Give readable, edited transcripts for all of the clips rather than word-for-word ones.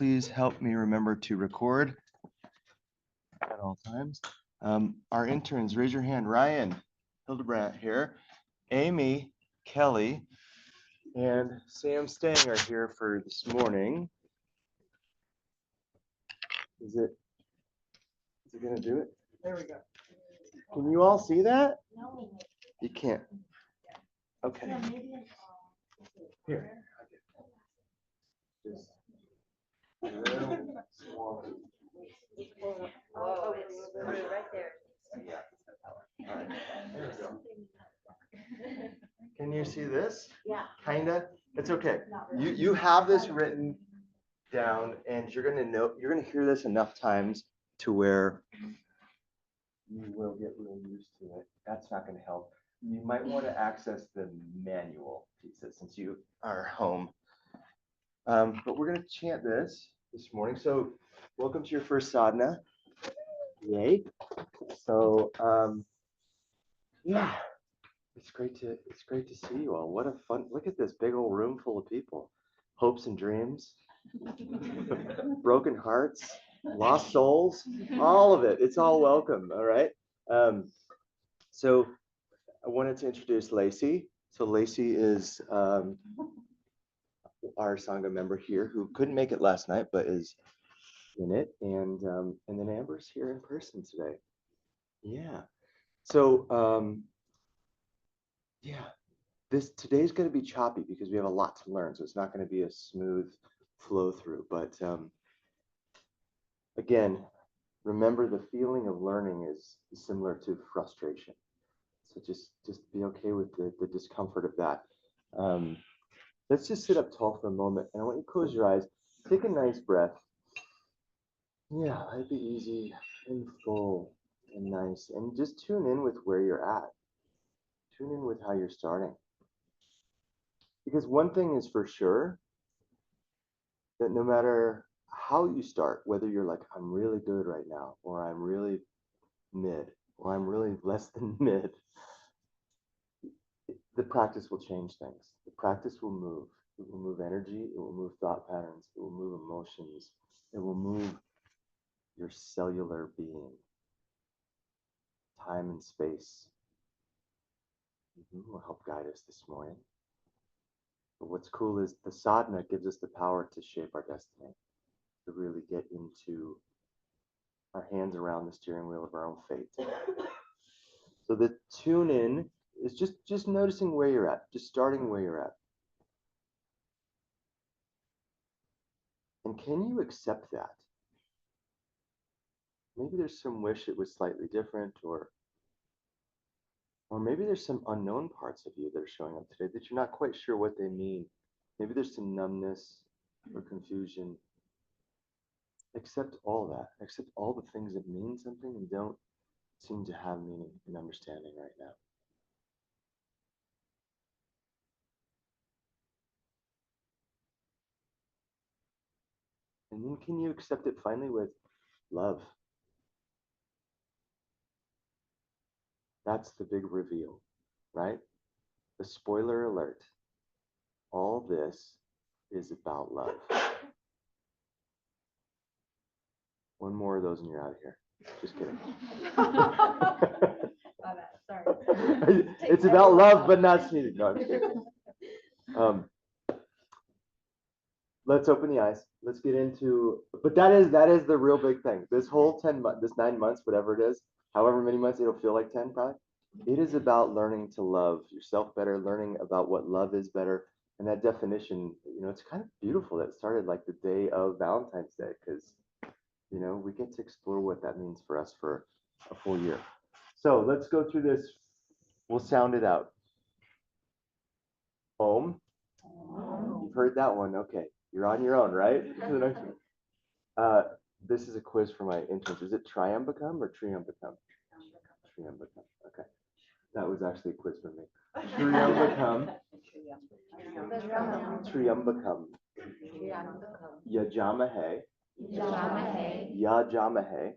please help me remember to record at all times. Our interns, raise your hand. Ryan Hildebrandt here. Amy, Kelly, and Sam Stang are here for this morning. Is it gonna do it? There we go. Can you all see that? No. You can't. Okay. Here. Just a little small. Whoa, it's right there. All right. There we go. Can you see this? Yeah. Kinda. It's okay. You have this written down, and you're gonna hear this enough times to where you will get really used to it. That's not gonna help. You might want to access the manual pieces since you are home. But we're gonna chant this morning. So welcome to your first sadhana. Yay. So yeah. It's great to see you all. What a fun, look at this big old room full of people. Hopes and dreams, broken hearts, lost souls, all of it. It's all welcome, all right? So I wanted to introduce Lacey. So Lacey is our Sangha member here who couldn't make it last night, but is in it. And then Amber's here in person today. Yeah. So yeah, today's going to be choppy because we have a lot to learn, so it's not going to be a smooth flow through. But again, remember the feeling of learning is similar to frustration. So just be okay with the discomfort of that. Let's just sit up tall for a moment, and I want you to close your eyes. Take a nice breath. Yeah, let it be easy and full and nice, and just tune in with where you're at. Tune in with how you're starting. Because one thing is for sure, that no matter how you start, whether you're like, I'm really good right now, or I'm really mid, or I'm really less than mid, the practice will change things. The practice will move. It will move energy, it will move thought patterns, it will move emotions, it will move your cellular being, time and space. Will help guide us this morning. But what's cool is the sadhana gives us the power to shape our destiny, to really get into our hands around the steering wheel of our own fate. So the tune in is just noticing where you're at, just starting where you're at. And can you accept that? Maybe there's some wish it was slightly different, or maybe there's some unknown parts of you that are showing up today that you're not quite sure what they mean. Maybe there's some numbness or confusion. Accept all that. Accept all the things that mean something and don't seem to have meaning and understanding right now. And then can you accept it finally with love? That's the big reveal, right? The spoiler alert. All this is about love. One more of those and you're out of here. Just kidding. Sorry. It's about love, but not sneezing. No, I'm just kidding. Let's open the eyes. Let's get into, but that is the real big thing. This whole 10 months, this 9 months, whatever it is, however many months, it'll feel like 10 probably. It is about learning to love yourself better, learning about what love is better. And that definition, it's kind of beautiful that it started like the day of Valentine's Day, because, we get to explore what that means for us for a full year. So let's go through this. We'll sound it out. Om. You've heard that one. Okay. You're on your own, right? To the next one. This is a quiz for my interns. Is it Triumbicum or Triumbicum? Triumbicum. Okay. That was actually a quiz for me. Triumbicum. Triumbicum. Yajamahe. Yajamahe.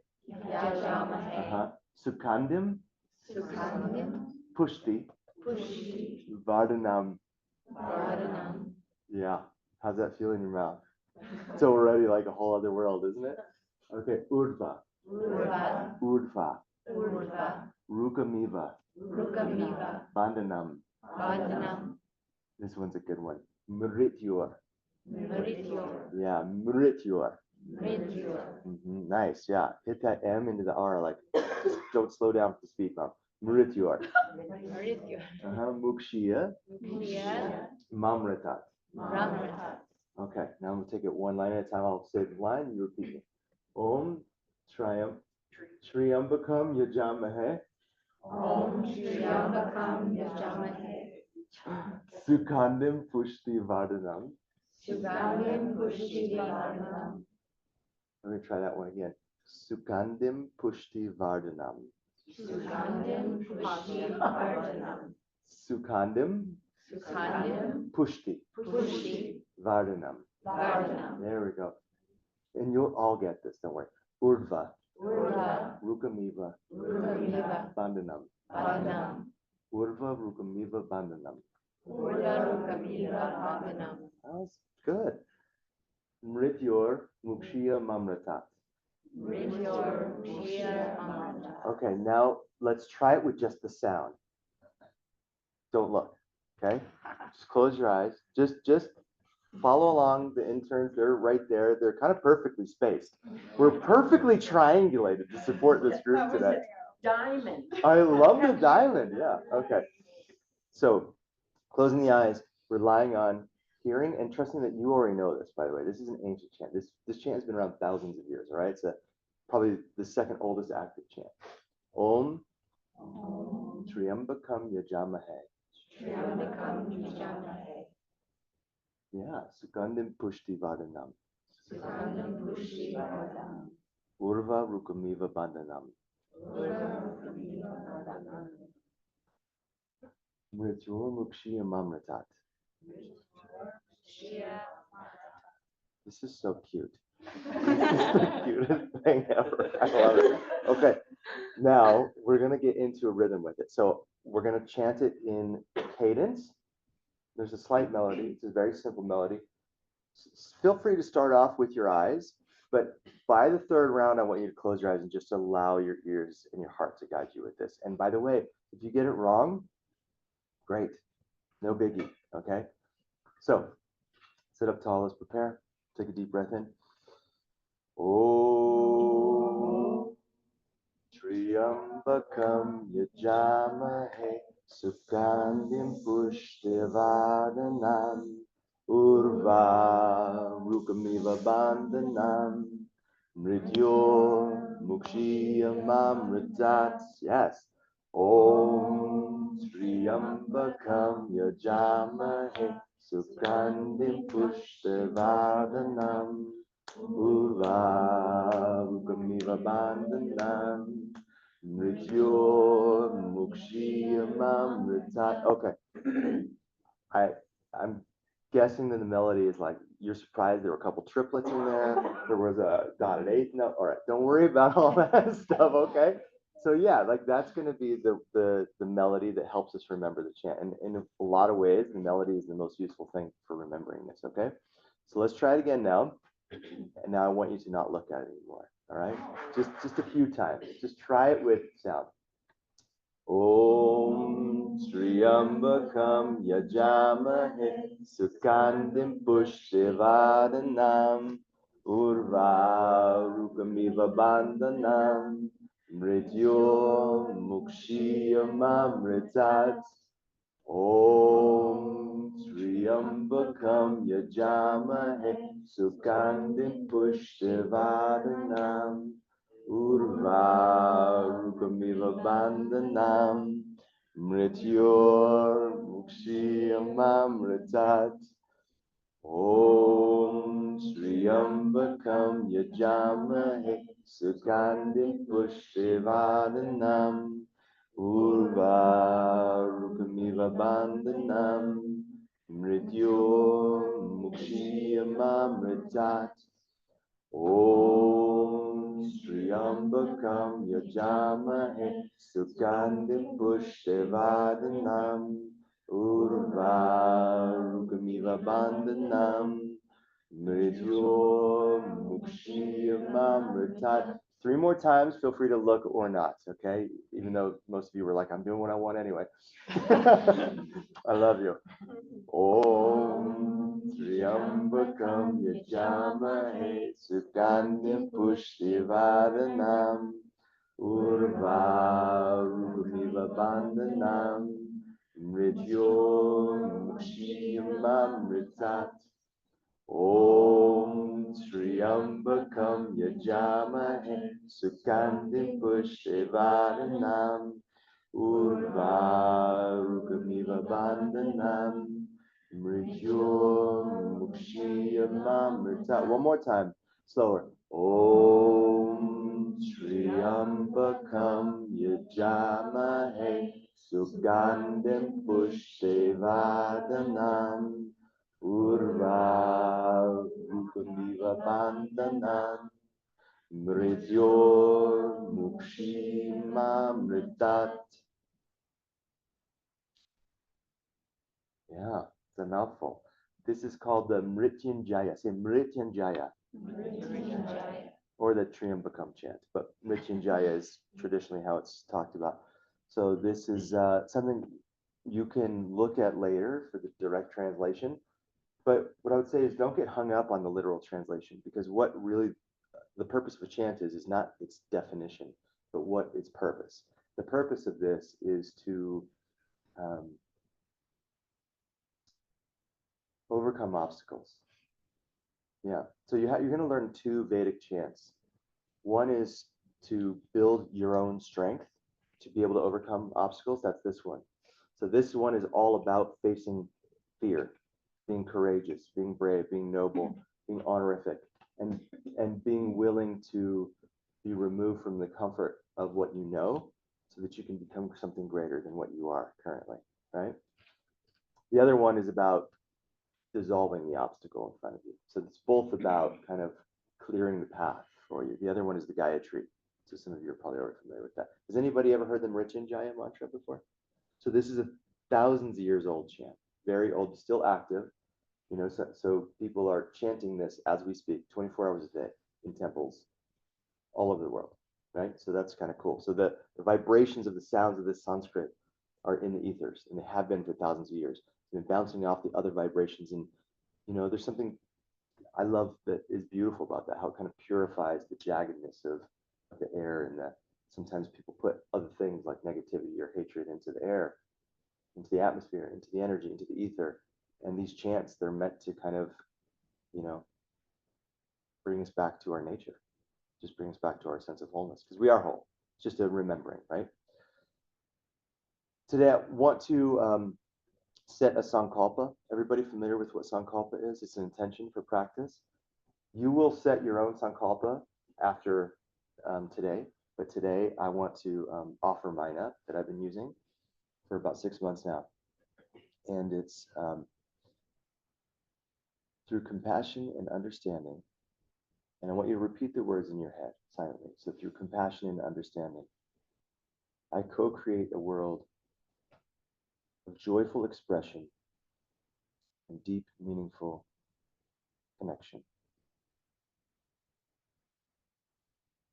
Sukhandim. Pushti. Vardhanam. Yeah. How's that feel in your mouth? It's already like a whole other world, isn't it? Okay, Urdhva, Urva, Urdhva, Urva, Rukamiva, Rukamiva, Bandhanam. Bandhanam, This one's a good one. Mrityur. Mrityor, Yeah, Mrityur. Mrityor, Nice, yeah. Hit that M into the R, like, just don't slow down for the speed bump. Mrityur. Mrityor, Mukshiya, Kriya, Mamritat. Ramrata, Okay, now I'm gonna take it one line at a time. I'll say the line, you repeat it. Om Triambakam Yajamahe Om Shriambakam Yajamahe, Sukhandim Pushti Vardhanam. Sugandhim Pushti Vardhanam, Let me try that one again. Sukhandim Pushti Vardhanam. Sugandhim Pushti Vardhanam, Sukhandim Sugandhim Pushti Pushti Vardhanam. Vardhanam, There we go. And you'll all get this, don't worry. Urdhva, Urva, Rukamiva, Rukamiva, Bandhanam. Bandhanam, Urva, Rukamiva, Bandhanam. Urva, Rukamiva, Bandhanam, That was good. Mrityor, Mukshiya, Mamratat. Mrityor, Kriya, Amrata. Okay, now let's try it with just the sound. Don't look, okay? Just close your eyes. Just follow along. The interns, they're right there. They're kind of perfectly spaced. We're perfectly triangulated to support this group today. Diamond. I love the diamond, yeah, okay. So, closing the eyes, relying on hearing and trusting that you already know this, by the way. This is an ancient chant. This chant has been around thousands of years, all right? It's probably the second oldest active chant. Om Triambakam Yajamahe. Triambakam Yajamahe, Yeah, Sugandhim Pushti Vardhanam. Sugandhim Pushti Vardhanam, Urva Rukamiva Bandhanam. Urva, Rukamiva, Bandhanam, Mrityur Mukshiya Mamratat. Shriya, This is so cute. This is the cutest thing ever. I love it. Okay, now we're gonna get into a rhythm with it. So we're gonna chant it in cadence. There's a slight melody. It's a very simple melody. Feel free to start off with your eyes, but by the third round, I want you to close your eyes and just allow your ears and your heart to guide you with this. And by the way, if you get it wrong, great, no biggie, okay? So sit up tall, let's prepare. Take a deep breath in. Om Triambakam Yajamahe Sukhandim Pushtivardhanam Urva Rukamiva Bandhanam Mrityor Mukshiyamamritat. Yes. Om Triambakam Yajamahe Sukhandim Pushtivardhanam Urva Rukamiva Bandhanam Mrityor Mukshiyamamritat. Okay. I'm guessing that the melody is like, you're surprised there were a couple triplets in there. There was a dotted eighth note. All right, don't worry about all that stuff, okay? So yeah, like that's gonna be the melody that helps us remember the chant. And in a lot of ways, the melody is the most useful thing for remembering this, okay? So let's try it again now. And now I want you to not look at it anymore, all right? Just a few times. Just try it with sound. Om Triambakam Yajamahe Sukhandim Pushtivardhanam Urva Rukamiva Bandhanam Mrityor Mukshiyamamritat. Om Triambakam Yajamahe Sukhandim Pushtivardhanam Urva Rukamiva Bandhanam Mrityor Mukshiyamamritat. Om Triambakam Yajamahe Sukhandim Pushtivardhanam Urva Rukamiva Bandhanam Mrityor Mukshiyamamritat. Om Triambakam Yajamahe Sukhandim Pushtivardhanam Urva Rukamiva Bandhanam Mrityo Mukshiyamamritat. 3 more times, feel free to look or not, okay? Even though most of you were like, I'm doing what I want anyway. I love you. Om Triambakam Yajamahe Sugandhim Pushtivaranam Urvarumiva Bandhanam Mrityo Mukshiyamamritat. Om Triambakam Yajamahe Sugandhim Pushtivaranam Urvarukamiva Bandhanam Mrityo Mukshiyamamrita. One more time, slower. Om Triambakam Yajamahe Sugandhim Pushtivaranam Urvarukamiva Bandhanam Mrityo Mukshiyamamritat. Yeah, it's a mouthful. This is called the Mrityunjaya. Say Mrityunjaya. Mrityunjaya. Or the Triambakam chant, but Mrityunjaya is traditionally how it's talked about. So this is something you can look at later for the direct translation. But what I would say is don't get hung up on the literal translation, because what really the purpose of a chant is not its definition, but what its purpose. The purpose of this is to overcome obstacles. Yeah. So you're going to learn 2 Vedic chants. One is to build your own strength to be able to overcome obstacles. That's this one. So this one is all about facing fear, being courageous, being brave, being noble, being honorific, and being willing to be removed from the comfort of what you know so that you can become something greater than what you are currently, right? The other one is about dissolving the obstacle in front of you. So it's both about kind of clearing the path for you. The other one is the Gayatri. So some of you are probably already familiar with that. Has anybody ever heard the Mrityunjaya mantra before? So this is a thousands of years old chant, very old, still active. You know, so people are chanting this as we speak, 24 hours a day in temples all over the world, right? So that's kind of cool. So the vibrations of the sounds of this Sanskrit are in the ethers, and they have been for thousands of years. They've been bouncing off the other vibrations, and you know, there's something I love that is beautiful about that, how it kind of purifies the jaggedness of the air, and that sometimes people put other things like negativity or hatred into the air, into the atmosphere, into the energy, into the ether. And these chants, they're meant to kind of, you know, bring us back to our nature, just bring us back to our sense of wholeness, because we are whole. It's just a remembering, right? Today, I want to set a sankalpa. Everybody familiar with what sankalpa is? It's an intention for practice. You will set your own sankalpa after today, but today I want to offer mine up that I've been using for about 6 months now. And it's through compassion and understanding. And I want you to repeat the words in your head silently. So through compassion and understanding, I co-create a world of joyful expression and deep, meaningful connection.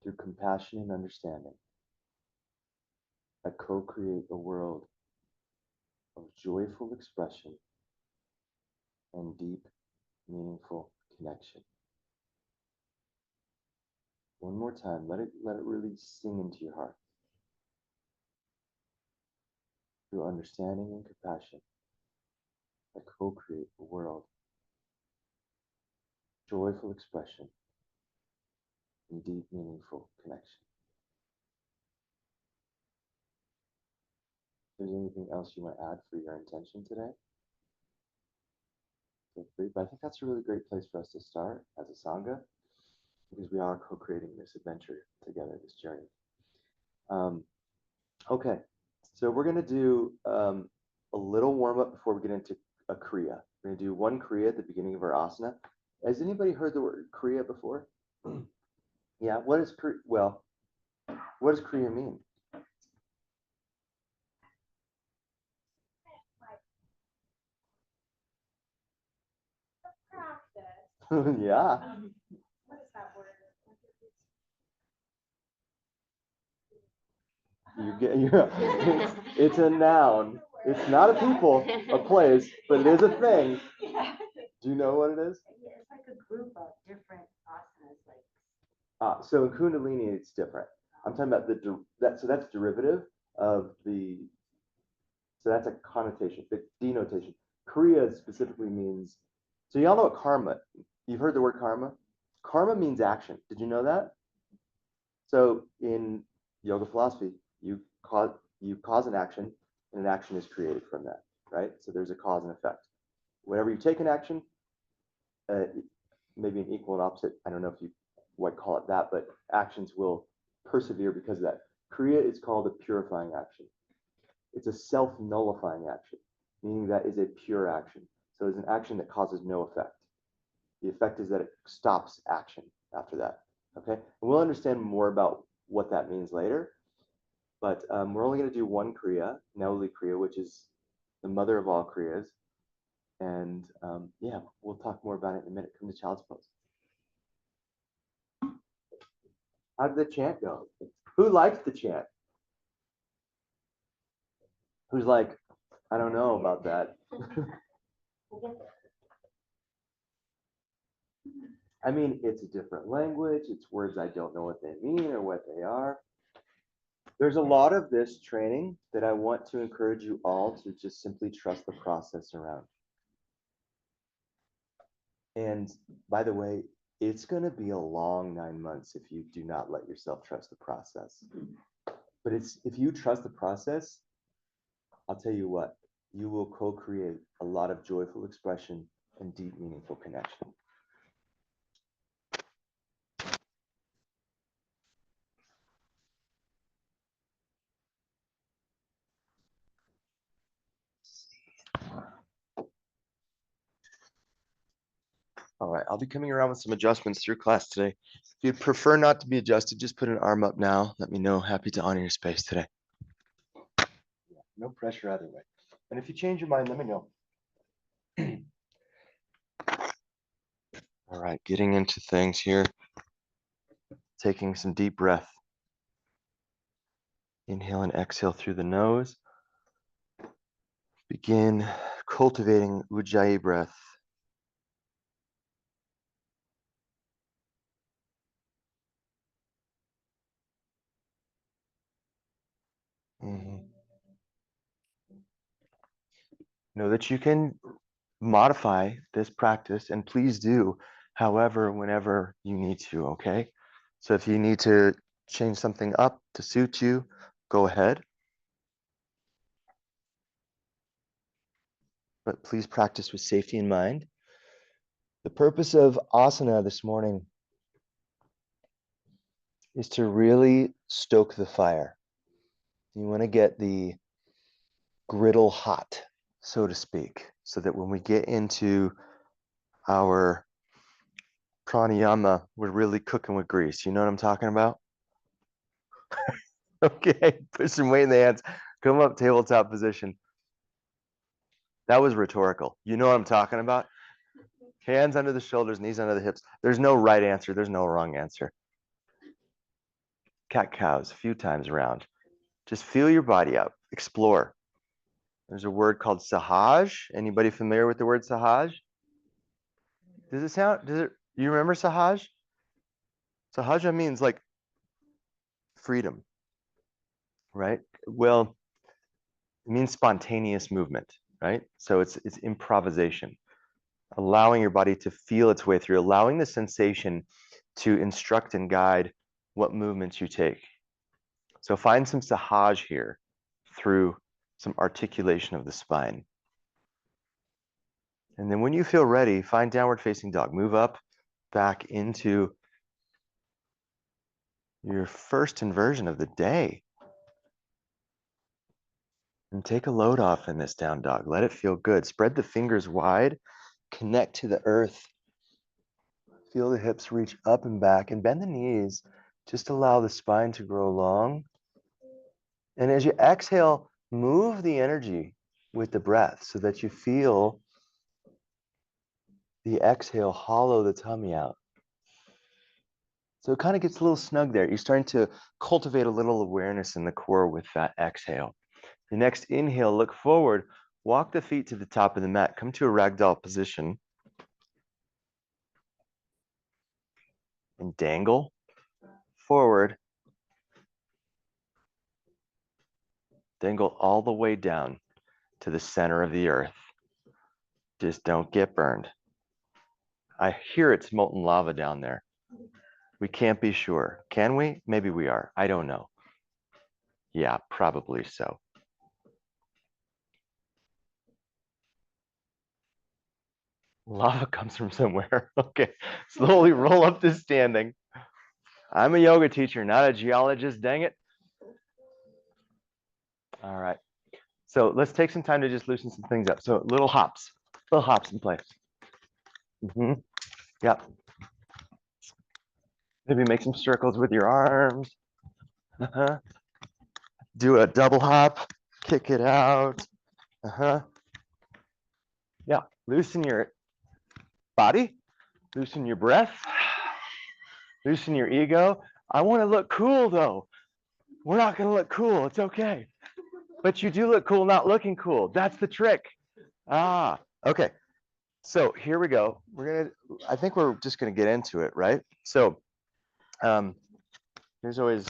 Through compassion and understanding, I co-create a world of joyful expression and deep, meaningful connection. One more time, let it really sing into your heart. Through understanding and compassion, I co-create a world of joyful expression and deep, meaningful connection. If there's anything else you want to add for your intention today, feel free. But I think that's a really great place for us to start as a Sangha, because we are co-creating this adventure together, this journey. Okay, so we're going to do a little warm-up before we get into a Kriya. We're going to do one Kriya at the beginning of our asana. Has anybody heard the word Kriya before? Yeah, what is Kriya? Well, what does Kriya mean? Practice. Yeah. What is that word? You get it's a noun. It's not a people, a place, but it is a thing. Yeah. Do you know what it is? Yeah, it's like a group of different asanas, like. So in Kundalini, it's different. I'm talking about so that's derivative of the, so that's a connotation, the denotation. Kriya specifically means, so y'all know what karma, you've heard the word karma? Karma means action. Did you know that? So in yoga philosophy, you cause an action, and an action is created from that, right? So there's a cause and effect. Whenever you take an action, uh, maybe an equal and opposite, I don't know if you would call it that, but actions will persevere because of that. Kriya is called a purifying action. It's a self-nullifying action, meaning that is a pure action. So it's an action that causes no effect. The effect is that it stops action after that. Okay, and we'll understand more about what that means later. But we're only going to do one kriya, Nauli kriya, which is the mother of all kriyas. And yeah, we'll talk more about it in a minute. Come to child's pose. How did the chant go? Who liked the chant? Who's like, I don't know about that. I mean, it's a different language. It's words I don't know what they mean or what they are. There's a lot of this training that I want to encourage you all to just simply trust the process around. And by the way, it's going to be a long 9 months if you do not let yourself trust the process. But if you trust the process, I'll tell you what, you will co-create a lot of joyful expression and deep, meaningful connection. All right, I'll be coming around with some adjustments through class today. If you'd prefer not to be adjusted, just put an arm up now. Let me know. Happy to honor your space today. Yeah, no pressure either way. And if you change your mind, let me know. All right, getting into things here. Taking some deep breath. Inhale and exhale through the nose. Begin cultivating Ujjayi breath. Know that you can modify this practice, and please do, however, whenever you need to, okay? So if you need to change something up to suit you, go ahead. But please practice with safety in mind. The purpose of asana this morning is to really stoke the fire. You want to get the griddle hot, so to speak, so that when we get into our pranayama, we're really cooking with grease. You know what I'm talking about? Okay, put some weight in the hands. Come up, tabletop position. That was rhetorical. You know what I'm talking about? Hands under the shoulders, knees under the hips. There's no right answer. There's no wrong answer. Cat cows a few times around. Just feel your body out. Explore. There's a word called sahaj. Anybody familiar with the word sahaj? You remember sahaj? Sahaja means like freedom, right? Well, it means spontaneous movement, right? So it's improvisation, allowing your body to feel its way through, allowing the sensation to instruct and guide what movements you take. So find some sahaj here through some articulation of the spine. And then when you feel ready, find downward facing dog. Move up, back into your first inversion of the day. And take a load off in this down dog. Let it feel good. Spread the fingers wide. Connect to the earth. Feel the hips reach up and back and bend the knees. Just allow the spine to grow long. And as you exhale, move the energy with the breath so that you feel The exhale, hollow the tummy out. So it kind of gets a little snug there. You're starting to cultivate a little awareness in the core with that exhale. The next inhale, look forward, walk the feet to the top of the mat, come to a ragdoll position, and dangle forward. Dangle all the way down to the center of the earth. Just don't get burned. I hear it's molten lava down there. We can't be sure. Can we? Maybe we are. I don't know. Yeah, probably so. Lava comes from somewhere. Okay, slowly roll up to standing. I'm a yoga teacher, not a geologist, dang it. All right. So let's take some time to just loosen some things up. So little hops in place. Yep. Maybe make some circles with your arms. Do a double hop, kick it out. Yeah, loosen your body, loosen your breath, loosen your ego. I want to look cool though. We're not going to look cool. It's okay. But you do look cool not looking cool. That's the trick. Okay. So here we go. I think we're just going to get into it, right? So here's always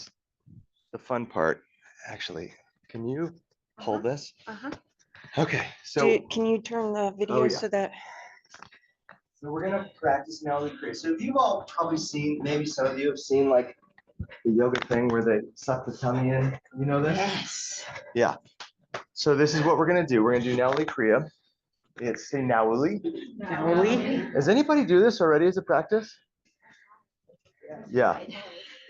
the fun part. Actually, can you hold this? Okay. So Can you turn the video yeah. so that? So we're gonna practice now the create. So you've all probably seen, maybe some of you have seen like the yoga thing where they suck the tummy in. You know this? Yes. Yeah. So this is what we're gonna do. We're gonna do Nauli Kriya. It's say Nauli. Nauli. Does anybody do this already as a practice? Yeah.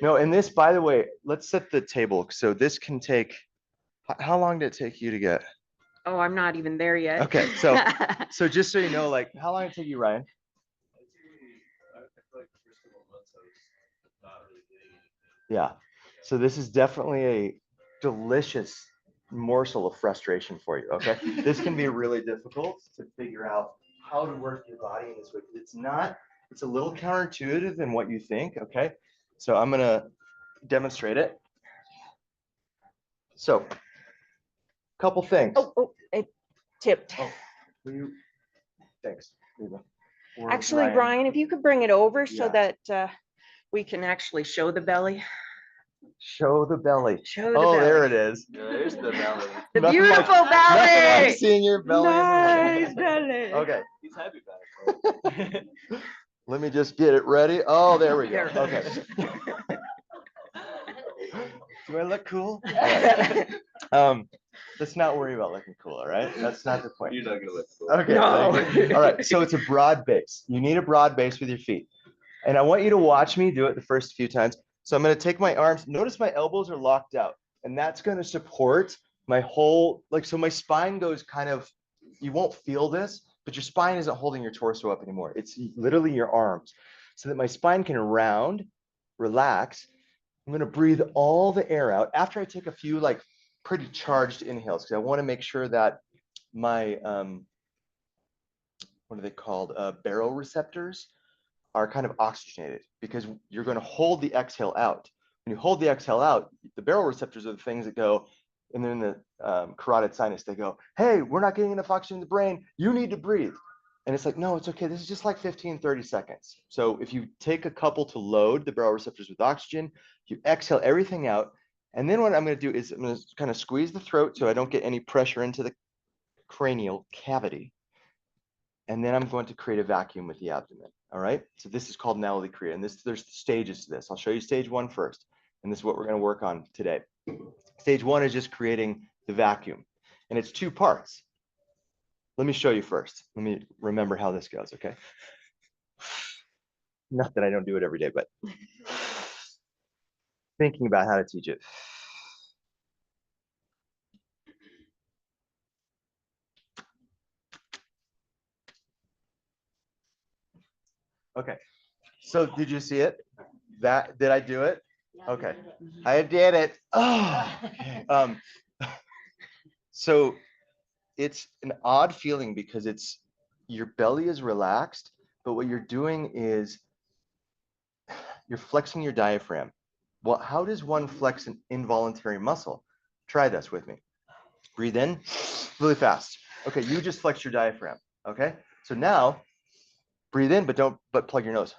No, and this, by the way, let's set the table. So this can take, how long did it take you to get? Oh, I'm not even there yet. Okay, so just so you know, like, how long did it take you, Ryan? Yeah. So this is definitely a delicious morsel of frustration for you. Okay. This can be really difficult to figure out how to work your body in this way. It's a little counterintuitive than what you think. Okay. So I'm going to demonstrate it. So, couple things. Oh, it tipped. Oh, thanks. There you go. Or Actually, Ryan, if you could bring it over so Yeah. that we can actually show the belly. Show the belly. Show the Oh, belly. there it is. There's the belly. The Nothing beautiful Nothing belly. like seeing your belly. Nice belly. Okay. He's happy about it. Let me just get it ready. Oh, there we go. There. Okay. Do I look cool? Let's not worry about looking cool, all right? That's not the point. You're not gonna look cool. Okay. No. All right. So it's a broad base. You need a broad base with your feet. And I want you to watch me do it the first few times. So I'm going to take my arms. Notice my elbows are locked out. And that's going to support my whole, so my spine goes kind of, you won't feel this, but your spine isn't holding your torso up anymore. It's literally your arms. So that my spine can round, relax. I'm going to breathe all the air out after I take a few pretty charged inhales, because I want to make sure that my, what are they called? Baroreceptors are kind of oxygenated, because you're going to hold the exhale out. When you hold the exhale out, the baroreceptors are the things that go, and then the carotid sinus, they go, hey, we're not getting enough oxygen in the brain. You need to breathe. And it's like, no, it's okay. This is just like 15, 30 seconds. So if you take a couple to load the baroreceptors with oxygen, you exhale everything out. And then what I'm going to do is I'm going to kind of squeeze the throat so I don't get any pressure into the cranial cavity. And then I'm going to create a vacuum with the abdomen. All right. So this is called Nauli Kriya. And there's stages to this. I'll show you stage one first. And this is what we're going to work on today. Stage one is just creating the vacuum. And it's two parts. Let me show you first. Let me remember how this goes. Okay. Not that I don't do it every day, but thinking about how to teach it. Okay. So did you see it? Did I do it? Okay. I did it. Oh, okay. So it's an odd feeling because your belly is relaxed, but what you're doing is you're flexing your diaphragm. Well, how does one flex an involuntary muscle? Try this with me. Breathe in really fast. Okay, you just flex your diaphragm. Okay, so now breathe in, but plug your nose.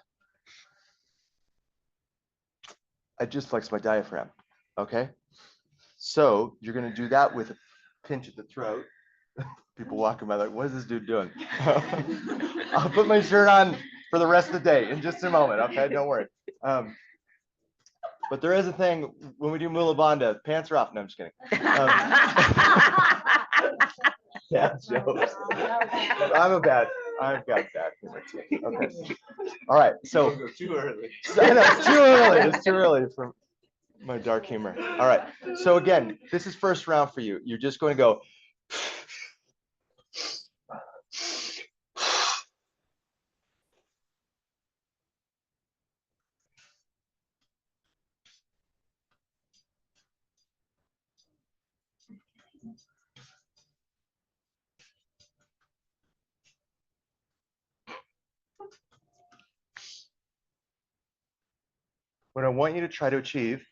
I just flexed my diaphragm. Okay, so you're gonna do that with a pinch at the throat. People walking by like, what is this dude doing? I'll put my shirt on for the rest of the day in just a moment. Okay, don't worry. But there is a thing when we do Mula Bandha, pants are off. No, I'm just kidding. Yeah, jokes. I've got bad humor too. Okay. All right. So Too early. I know, it's too early. It's too early for my dark humor. All right. So again, this is first round for you. You're just going to go. What I want you to try to achieve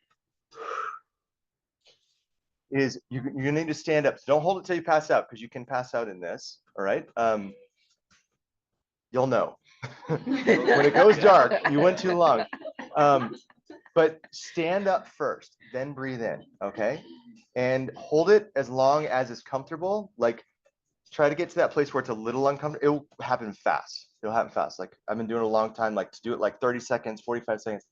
is you need to stand up. So don't hold it till you pass out, because you can pass out in this. All right. You'll know when it goes dark. You went too long. But stand up first, then breathe in. Okay, and hold it as long as it's comfortable. Like try to get to that place where it's a little uncomfortable. It'll happen fast. It'll happen fast. Like I've been doing it a long time. Like to do it like 30 seconds, 45 seconds.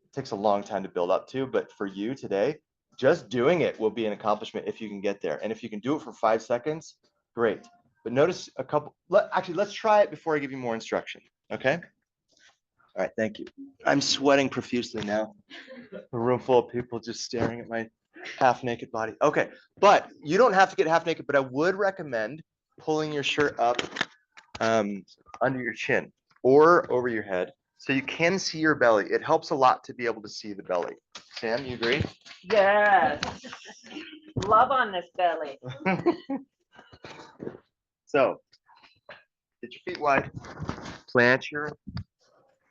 It takes a long time to build up to. But for you today, just doing it will be an accomplishment if you can get there. And if you can do it for 5 seconds, great. But notice a couple. Actually, let's try it before I give you more instruction. Okay. All right. Thank you. I'm sweating profusely now. A room full of people just staring at my half naked body. Okay. But you don't have to get half naked, but I would recommend pulling your shirt up under your chin or over your head so you can see your belly. It helps a lot to be able to see the belly. Sam, you agree? Yes. Love on this belly. So get your feet wide, plant your,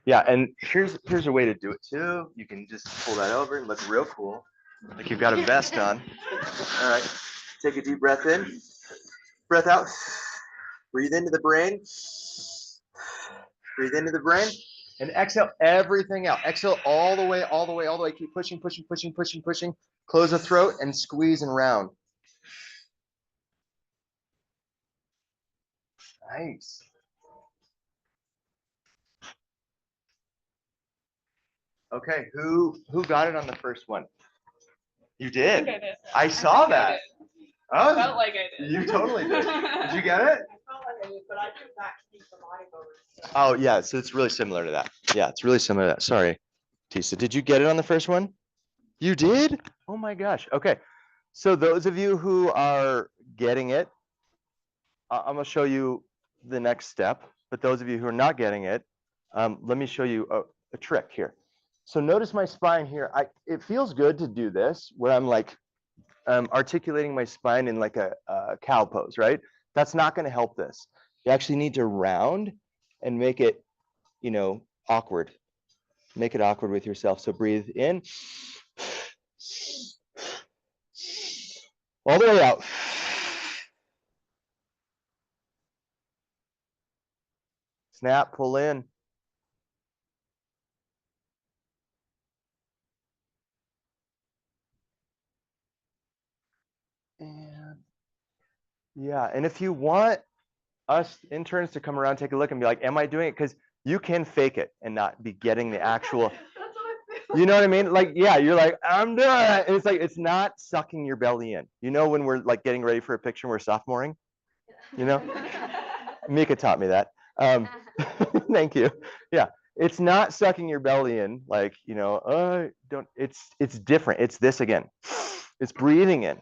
yeah, and here's a way to do it too. You can just pull that over and look real cool, like you've got a vest on. All right, take a deep breath in, breath out, breathe into the brain, breathe into the brain, and exhale everything out. Exhale all the way, all the way, all the way. Keep pushing, pushing, pushing, pushing, pushing. Close the throat and squeeze and round. Nice. Okay, who got it on the first one? You did. think I did. I saw think I that. did. Oh, Felt like I did. you totally did. Did you get it? But I do backspeak the bodybuilders. Oh yeah, so it's really similar to that. Yeah, it's really similar to that. Sorry, Tisa. Did you get it on the first one? You did? Oh my gosh. Okay. So those of you who are getting it, I'm gonna show you the next step. But those of you who are not getting it, let me show you a trick here. So notice my spine here. It feels good to do this where I'm like articulating my spine in like a cow pose, right? That's not going to help this. You actually need to round and make it, awkward. Make it awkward with yourself. So breathe in. All the way out. Snap, pull in. And yeah, and if you want us interns to come around, take a look and be like, am I doing it? Because you can fake it and not be getting the actual, you know what I mean? Like, yeah, you're like, I'm doing it. And it's like, it's not sucking your belly in. You know, when we're like getting ready for a picture, we're sophomoring, Mika taught me that. Thank you. Yeah. It's not sucking your belly in like, it's different. It's this again. It's breathing in.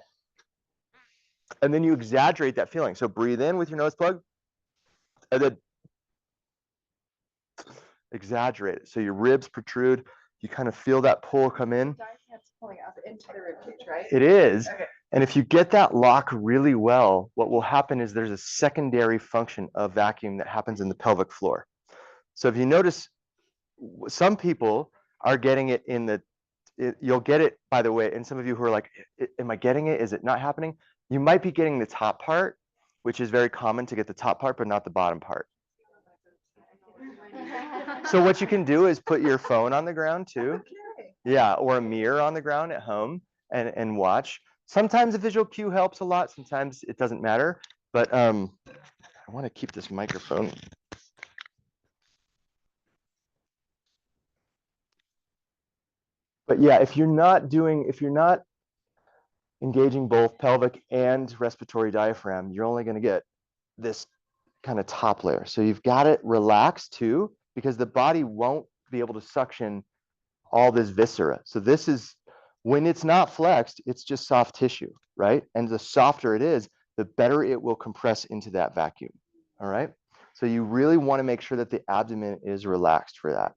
And then you exaggerate that feeling. So breathe in with your nose plug and then exaggerate it. So your ribs protrude. You kind of feel that pull come in. Diaphragm's pulling up into the rib cage, right? It is. Okay. And if you get that lock really well, what will happen is there's a secondary function of vacuum that happens in the pelvic floor. So if you notice, some people are getting it in the, you'll get it, by the way, and some of you who are like, am I getting it? Is it not happening? You might be getting the top part, which is very common to get the top part, but not the bottom part. So what you can do is put your phone on the ground too. Yeah, or a mirror on the ground at home and watch. Sometimes a visual cue helps a lot. Sometimes it doesn't matter. But I want to keep this microphone. But yeah, if you're not engaging both pelvic and respiratory diaphragm, you're only going to get this kind of top layer. So you've got it relaxed too, because the body won't be able to suction all this viscera. So this is, when it's not flexed, it's just soft tissue, right? And the softer it is, the better it will compress into that vacuum. All right. So you really want to make sure that the abdomen is relaxed for that.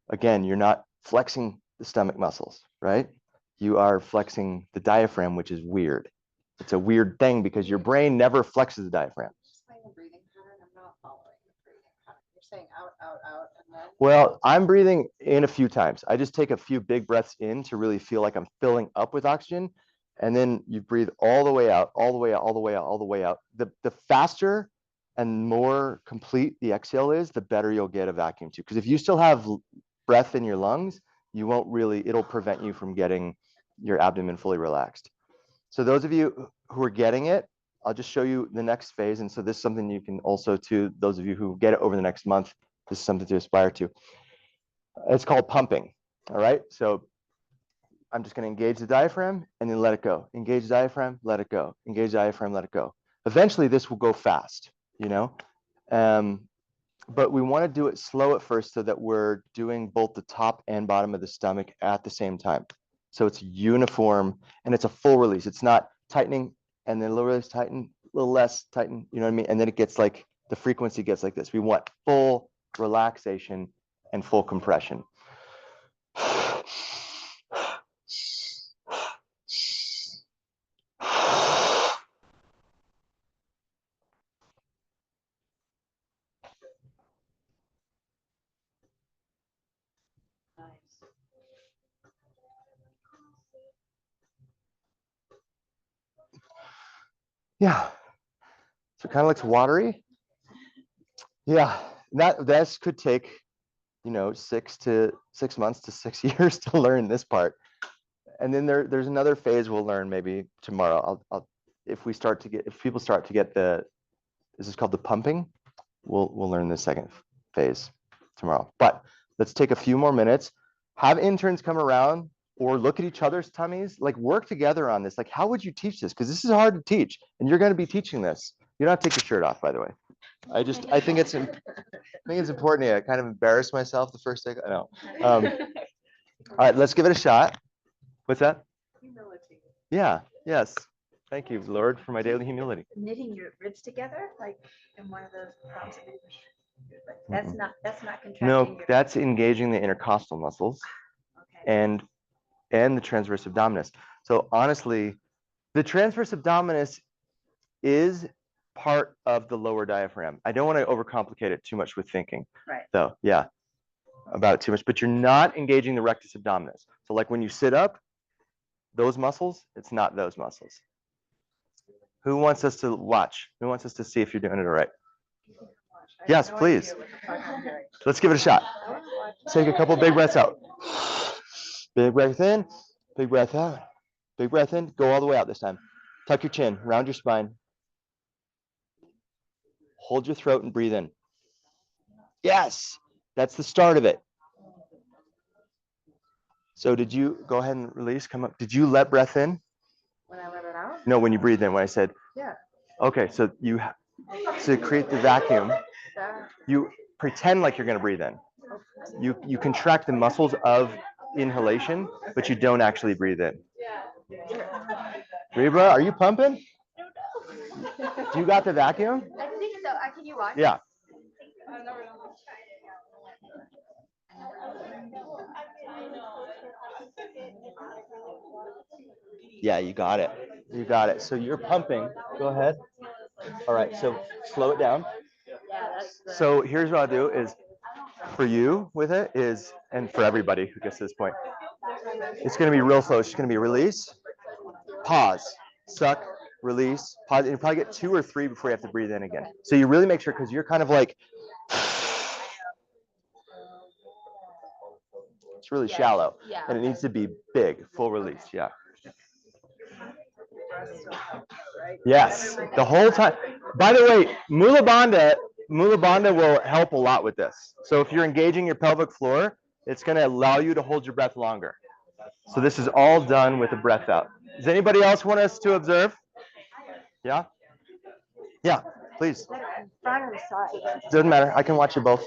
Again, you're not flexing the stomach muscles, right? You are flexing the diaphragm, which is weird. It's a weird thing because your brain never flexes the diaphragm. Explain the breathing pattern. I'm not following the breathing pattern. You're saying out, and then. Well, I'm breathing in a few times. I just take a few big breaths in to really feel like I'm filling up with oxygen. And then you breathe all the way out, all the way out, all the way out, all the way out. The faster and more complete the exhale is, the better you'll get a vacuum tube. Because if you still have breath in your lungs, you won't really, it'll prevent you from getting your abdomen fully relaxed. So those of you who are getting it, I'll just show you the next phase. And so this is something you can also, to those of you who get it over the next month, this is something to aspire to. It's called pumping. All right. So I'm just going to engage the diaphragm and then let it go. Engage the diaphragm, let it go. Engage the diaphragm, let it go. Eventually, this will go fast, you know. But we want to do it slow at first so that we're doing both the top and bottom of the stomach at the same time. So it's uniform and it's a full release. It's not tightening and then a little release, tighten, a little less, tighten, you know what I mean? And then it gets like, the frequency gets like this. We want full relaxation and full compression. Yeah. So it kind of looks watery. Yeah. That could take, you know, 6 months to 6 years to learn this part. And then there's another phase we'll learn maybe tomorrow. If people start to get this is called the pumping, we'll learn the second phase tomorrow. But let's take a few more minutes, have interns come around or look at each other's tummies, like work together on this. Like, how would you teach this? Because this is hard to teach and you're going to be teaching this. You don't have to take your shirt off, by the way. I think it's important. Yeah, I kind of embarrassed myself the first day. I know. All right, let's give it a shot. What's that? Humility. Yeah, yes. Thank you, Lord, for my daily humility. Knitting your ribs together, like in one of those prompts. That's not contracting. No, that's engaging the intercostal muscles. Okay. and the transverse abdominis. So honestly, the transverse abdominis is part of the lower diaphragm. I don't want to overcomplicate it too much with thinking. Right. So yeah, about it too much, but you're not engaging the rectus abdominis. So like when you sit up, those muscles, it's not those muscles. Who wants us to watch? Who wants us to see if you're doing it all right? Yes, please. Let's give it a shot. Take a couple big breaths out. Big breath in, big breath out, big breath in. Go all the way out this time. Tuck your chin, round your spine. Hold your throat and breathe in. Yes, that's the start of it. So did you go ahead and release, come up? Did you let breath in? When I let it out? No, when you breathe in, when I said. Yeah. Okay, so to create the vacuum, That. you pretend like you're going to breathe in. You contract the muscles of inhalation, but you don't actually breathe in. Reba, are you pumping? Do you got the vacuum? I think so. Can you watch? Yeah. Yeah, you got it. You got it. So you're pumping. Go ahead. All right, so slow it down. So here's what I'll do is for you with it is, and for everybody who gets to this point, it's going to be real slow. It's just going to be release, pause, suck, release, pause. And you probably get 2 or 3 before you have to breathe in again. So you really make sure, because you're kind of like, it's really shallow, Yeah. and it needs to be big, full release. Yeah. Yes, the whole time. By the way, Mula Bandha will help a lot with this. So if you're engaging your pelvic floor, it's going to allow you to hold your breath longer. So this is all done with the breath out. Does anybody else want us to observe? Yeah? Yeah, please. Front or the side? Doesn't matter. I can watch you both.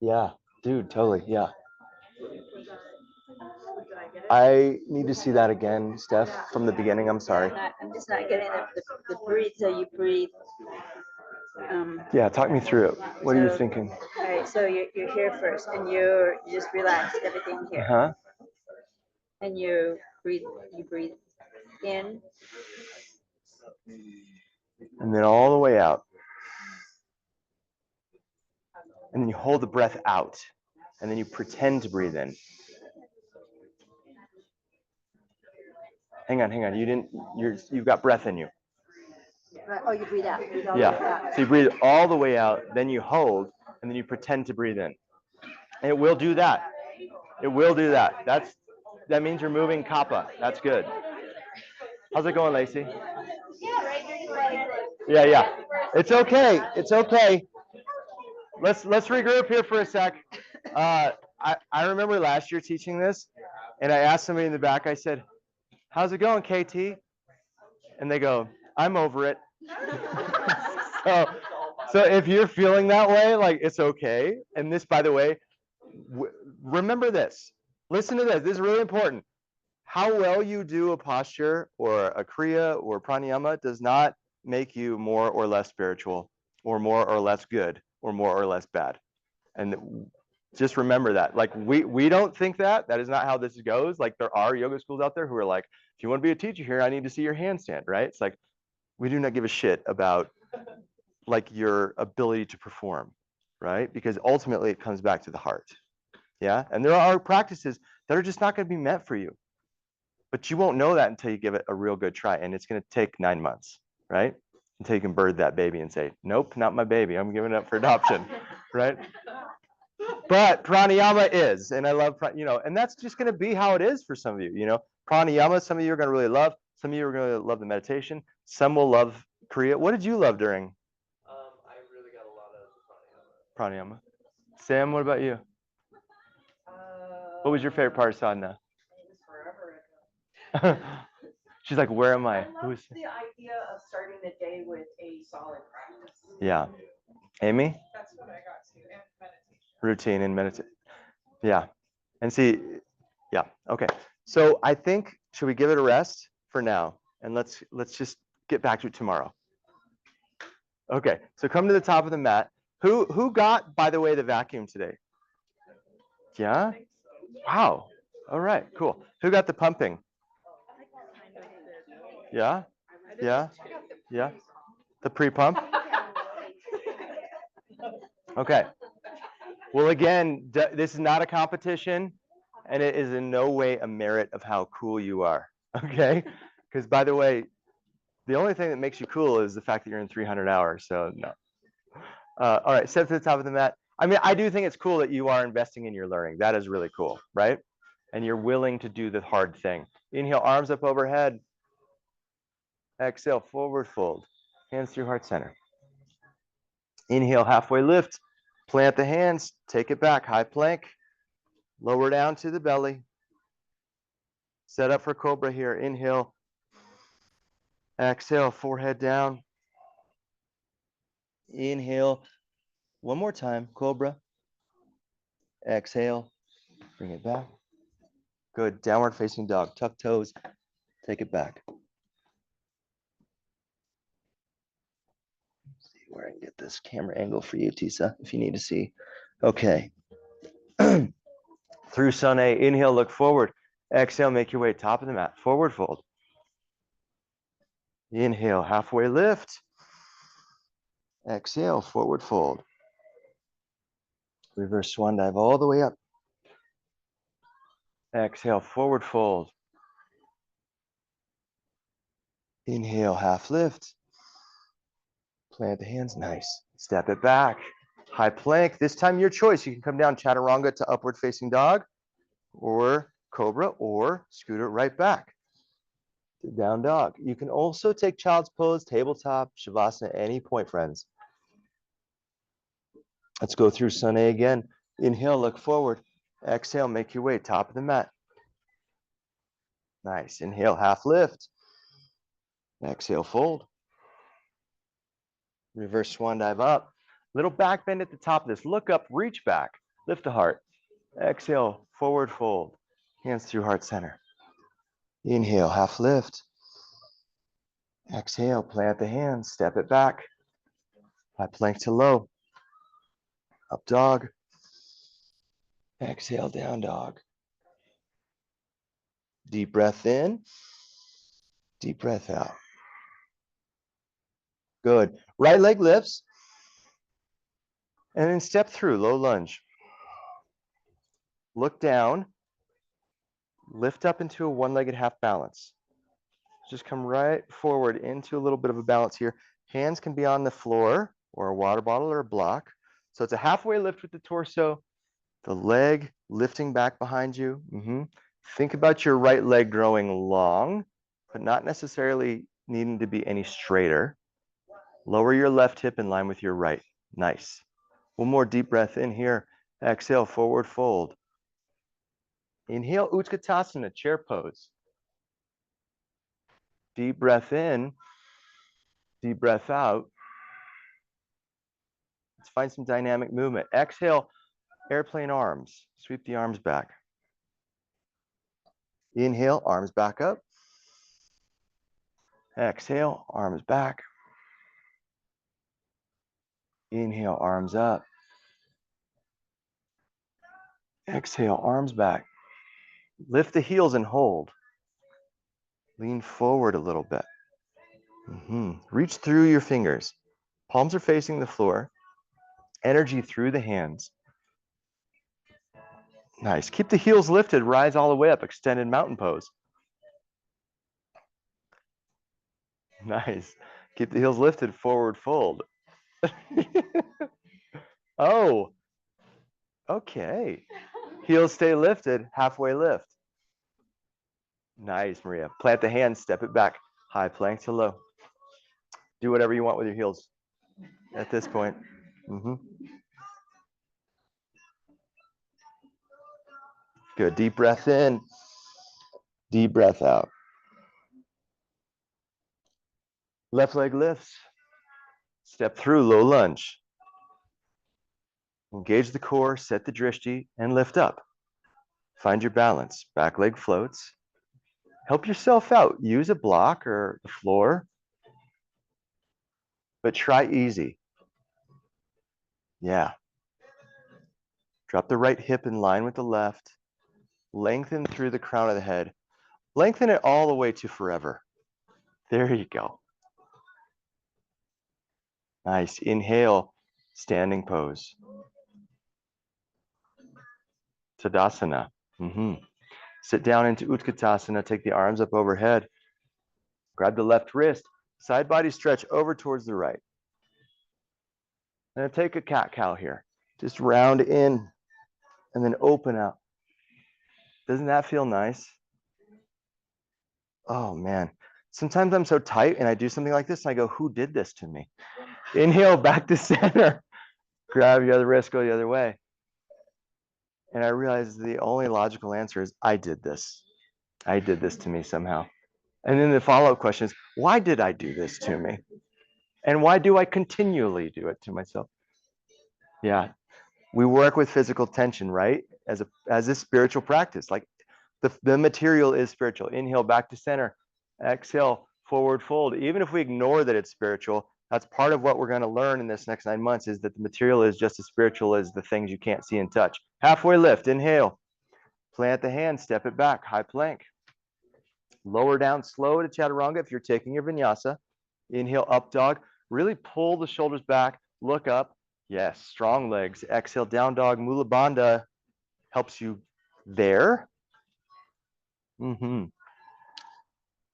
Yeah, dude, totally. Yeah. I need to see that again, Steph, from the beginning. I'm sorry. I'm just not getting the breathe, so you breathe. Yeah, talk me through it. What are you So- thinking? All right, so you're here first, and you just relax everything here, Uh-huh. and you breathe in, And then all the way out. And then you hold the breath out. And then you pretend to breathe in. Hang on. You've got breath in you. right, oh, you breathe out. Breathe all the way Yeah. out. So you breathe all the way out, then you hold, and then you pretend to breathe in. And it will do that. It will do that. That means you're moving kapha. That's good. How's it going, Lacey? Yeah. It's okay. It's okay. Let's regroup here for a sec. I remember last year teaching this, and I asked somebody in the back, I said, how's it going, KT? And they go, I'm over it. So if you're feeling that way, like, it's okay. And this, by the way, remember this. Listen to this. This is really important. How well you do a posture or a kriya or pranayama does not make you more or less spiritual or more or less good or more or less bad. And just remember that. Like, we don't think that. That is not how this goes. Like, there are yoga schools out there who are like, if you want to be a teacher here, I need to see your handstand, right? It's like, we do not give a shit about like your ability to perform, right? Because ultimately it comes back to the heart. Yeah. And there are practices that are just not going to be meant for you. But you won't know that until you give it a real good try. And it's going to take 9 months, right? Until you can birth that baby and say, nope, not my baby. I'm giving it up for adoption, right? But pranayama is, and I love, and that's just going to be how it is for some of you, Pranayama, some of you are going to really love. Some of you are going to love the meditation. Some will love Kriya. What did you love during? I really got a lot of Pranayama. Sam, what about you? What was your favorite part of sadhana? She's like, where am I? Who's the idea of starting the day with a solid practice. Yeah. Amy? That's what I got to, and meditation. Routine and meditation. Yeah. And see, yeah. Okay. So I think, should we give it a rest for now? And let's just get back to it tomorrow. Okay. So come to the top of the mat. Who got, by the way, the vacuum today? Yeah? Wow. All right, cool. Who got the pumping? Yeah? Yeah? Yeah? The pre-pump? Okay. Well, again, this is not a competition, and it is in no way a merit of how cool you are, okay? Because, by the way, the only thing that makes you cool is the fact that you're in 300 hours, so no. All right, step to the top of the mat. I mean, I do think it's cool that you are investing in your learning. That is really cool, right? And you're willing to do the hard thing. Inhale, arms up overhead. Exhale, forward fold. Hands through heart center. Inhale, halfway lift. Plant the hands, take it back, high plank. Lower down to the belly. Set up for cobra here. Inhale. Exhale, forehead down. Inhale. One more time, cobra. Exhale, bring it back. Good, downward facing dog. Tuck toes, take it back. Let's see where I can get this camera angle for you, Tisa, if you need to see. Okay. 3 Through sun A, inhale, look forward. Exhale, make your way top of the mat, forward fold. Inhale, halfway lift. Exhale, forward fold. Reverse swan dive all the way up. Exhale, forward fold. Inhale, half lift. Plant the hands, nice. Step it back. High plank, this time your choice. You can come down chaturanga to upward facing dog, or cobra, or scoot it right back to down dog. You can also take child's pose, tabletop, shavasana at any point, friends. Let's go through sun A again. Inhale, look forward. Exhale, make your way top of the mat. Nice. Inhale, half lift. Exhale, fold. Reverse swan dive up. Little back bend at the top of this. Look up, reach back. Lift the heart. Exhale, forward fold. Hands through heart center. Inhale, half lift. Exhale, plant the hands, step it back. High plank to low. Up dog. Exhale, down dog. Deep breath in. Deep breath out. Good. Right leg lifts. And then step through, low lunge. Look down. Lift up into a one-legged half balance. Just come right forward into a little bit of a balance here. Hands can be on the floor or a water bottle or a block. So it's a halfway lift with the torso, the leg lifting back behind you. Think about your right leg growing long, but not necessarily needing to be any straighter. Lower your left hip in line with your right. Nice. One more deep breath in here. Exhale, forward fold. Inhale, Utkatasana, chair pose. Deep breath in, deep breath out. Let's find some dynamic movement. Exhale, airplane arms. Sweep the arms back. Inhale, arms back up. Exhale, arms back. Inhale, arms up. Exhale, arms back. Lift the heels and hold. Lean forward a little bit. Reach through your fingers. Palms are facing the floor. Energy through the hands. Nice. Keep the heels lifted. Rise all the way up. Extended mountain pose. Nice. Keep the heels lifted. Forward fold. Oh, okay. Heels stay lifted. Halfway lift. Nice, Maria. Plant the hands. Step it back. High plank to low. Do whatever you want with your heels at this point. Good. Deep breath in. Deep breath out. Left leg lifts. Step through, low lunge. Engage the core, set the drishti, and lift up. Find your balance. Back leg floats. Help yourself out. Use a block or the floor, but try easy. Yeah. Drop the right hip in line with the left. Lengthen through the crown of the head. Lengthen it all the way to forever. There you go. Nice. Inhale, standing pose. Sadhana. Sit down into Utkatasana. Take the arms up overhead. Grab the left wrist. Side body stretch over towards the right. And take a cat-cow here. Just round in and then open out. Doesn't that feel nice? Oh, man. Sometimes I'm so tight and I do something like this and I go, who did this to me? Inhale, back to center. Grab your other wrist, go the other way. And I realize the only logical answer is, I did this. I did this to me somehow. And then the follow-up question is, why did I do this to me? And why do I continually do it to myself? Yeah, we work with physical tension, right? As a spiritual practice, like the material is spiritual. Inhale, back to center. Exhale, forward fold. Even if we ignore that it's spiritual, that's part of what we're going to learn in this next 9 months, is that the material is just as spiritual as the things you can't see and touch. Halfway lift, inhale. Plant the hand, step it back, high plank. Lower down slow to chaturanga if you're taking your vinyasa. Inhale, up dog. Really pull the shoulders back, look up. Yes, strong legs. Exhale, down dog. Mula Bandha helps you there.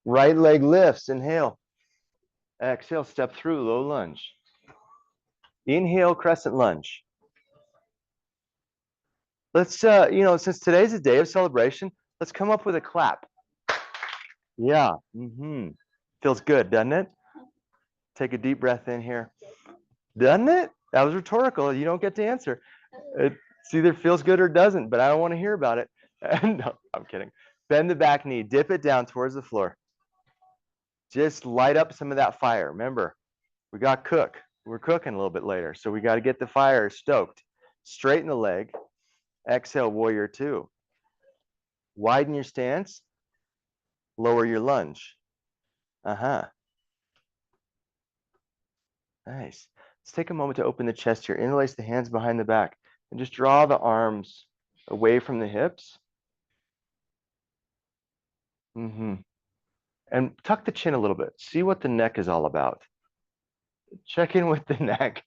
Right leg lifts, inhale. Exhale, step through, low lunge. Inhale, crescent lunge. Let's, since today's a day of celebration, let's come up with a clap. Yeah, feels good, doesn't it? Take a deep breath in here. Doesn't it? That was rhetorical. You don't get to answer. It's either feels good or doesn't, but I don't want to hear about it. No, I'm kidding. Bend the back knee, dip it down towards the floor. Just light up some of that fire. Remember, we got cook. We're cooking a little bit later, so we got to get the fire stoked. Straighten the leg. Exhale, warrior two. Widen your stance. Lower your lunge. Nice. Let's take a moment to open the chest here. Interlace the hands behind the back and just draw the arms away from the hips. And tuck the chin a little bit. See what the neck is all about. Check in with the neck.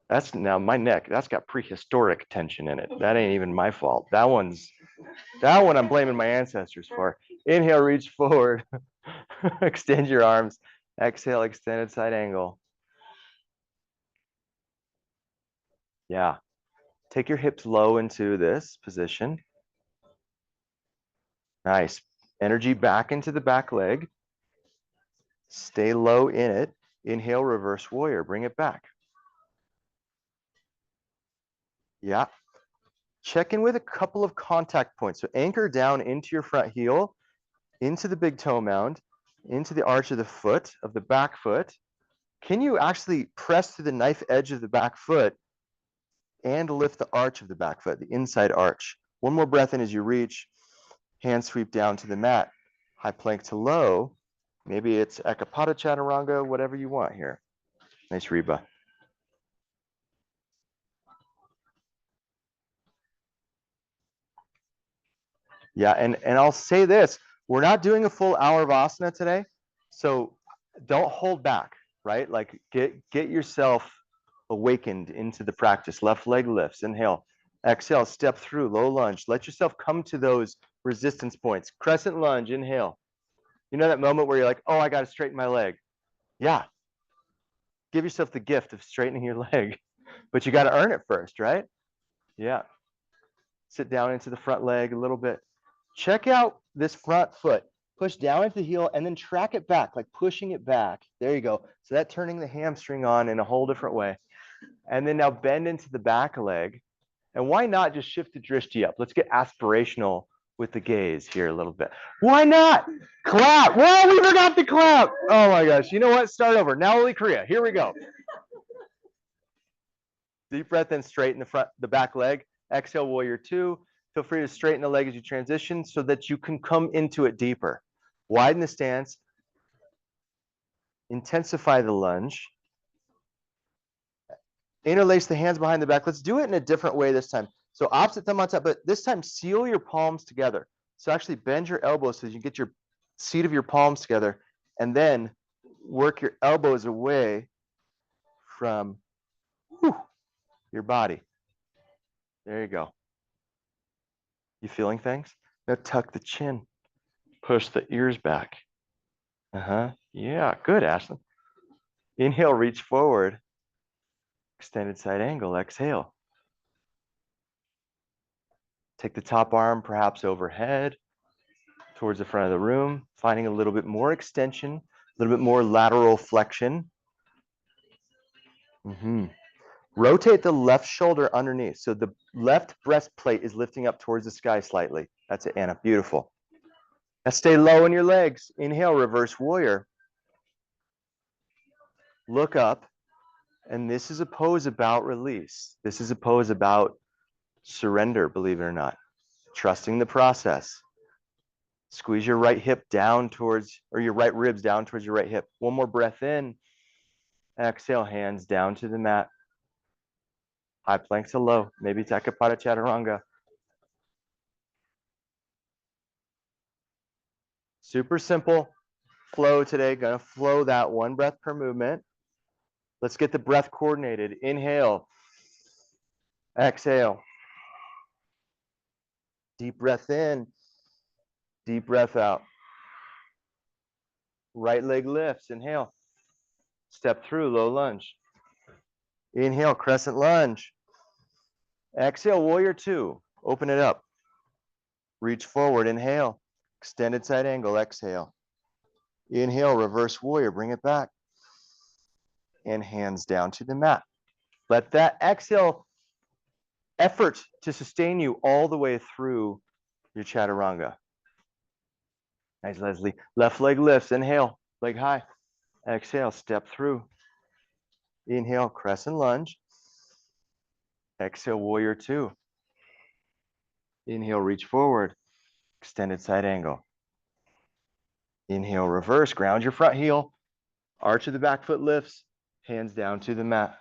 That's now my neck. That's got prehistoric tension in it. That ain't even my fault. That one I'm blaming my ancestors for. Inhale, reach forward. Extend your arms. Exhale, extended side angle. Yeah. Take your hips low into this position. Nice. Energy back into the back leg. Stay low in it. Inhale, reverse warrior. Bring it back. Yeah. Check in with a couple of contact points. So anchor down into your front heel, into the big toe mound, into the arch of the foot, of the back foot. Can you actually press to the knife edge of the back foot and lift the arch of the back foot, the inside arch? One more breath in as you reach. Hand sweep down to the mat. High plank to low. Maybe it's Ekapada Chaturanga, whatever you want here. Nice Reba. Yeah, and I'll say this, we're not doing a full hour of asana today, so don't hold back, right? Like get yourself awakened into the practice. Left leg lifts, inhale. Exhale, step through, low lunge. Let yourself come to those resistance points. Crescent lunge, inhale. You know that moment where you're like, oh, I got to straighten my leg. Yeah. Give yourself the gift of straightening your leg, but you got to earn it first, right? Yeah. Sit down into the front leg a little bit. Check out this front foot. Push down into the heel and then track it back, like pushing it back. There you go. So that turning the hamstring on in a whole different way. And then now bend into the back leg. And why not just shift the drishti up? Let's get aspirational with the gaze here a little bit. Why not? Clap. Whoa, we forgot to clap. Oh my gosh. You know what? Start over. Now only Korea. Here we go. Deep breath in, straighten the back leg. Exhale, warrior two. Feel free to straighten the leg as you transition so that you can come into it deeper. Widen the stance. Intensify the lunge. Interlace the hands behind the back. Let's do it in a different way this time. So opposite thumb on top, but this time seal your palms together. So actually bend your elbows so you can get your seat of your palms together and then work your elbows away from your body. There you go. You feeling things? Now tuck the chin. Push the ears back. Yeah, good, Ashley. Inhale, reach forward. Extended side angle, exhale. Take the top arm perhaps overhead towards the front of the room, finding a little bit more extension, a little bit more lateral flexion. Rotate the left shoulder underneath. So the left breastplate is lifting up towards the sky slightly. That's it, Anna. Beautiful. Now stay low in your legs. Inhale, reverse warrior. Look up. And this is a pose about release. This is a pose about surrender, believe it or not. Trusting the process. Squeeze your right hip down towards, or your right ribs down towards your right hip. One more breath in. Exhale, hands down to the mat. High plank to low. Maybe Takapada Chaturanga. Super simple flow today. Gonna flow that one breath per movement. Let's get the breath coordinated. Inhale. Exhale. Deep breath in. Deep breath out. Right leg lifts. Inhale. Step through, low lunge. Inhale, crescent lunge. Exhale, warrior two. Open it up. Reach forward. Inhale. Extended side angle. Exhale. Inhale, reverse warrior. Bring it back. And hands down to the mat. Let that exhale effort to sustain you all the way through your chaturanga. Nice, Leslie. Left leg lifts. Inhale, leg high. Exhale, step through. Inhale, crescent lunge. Exhale, warrior two. Inhale, reach forward. Extended side angle. Inhale, reverse. Ground your front heel. Arch of the back foot lifts. Hands down to the mat.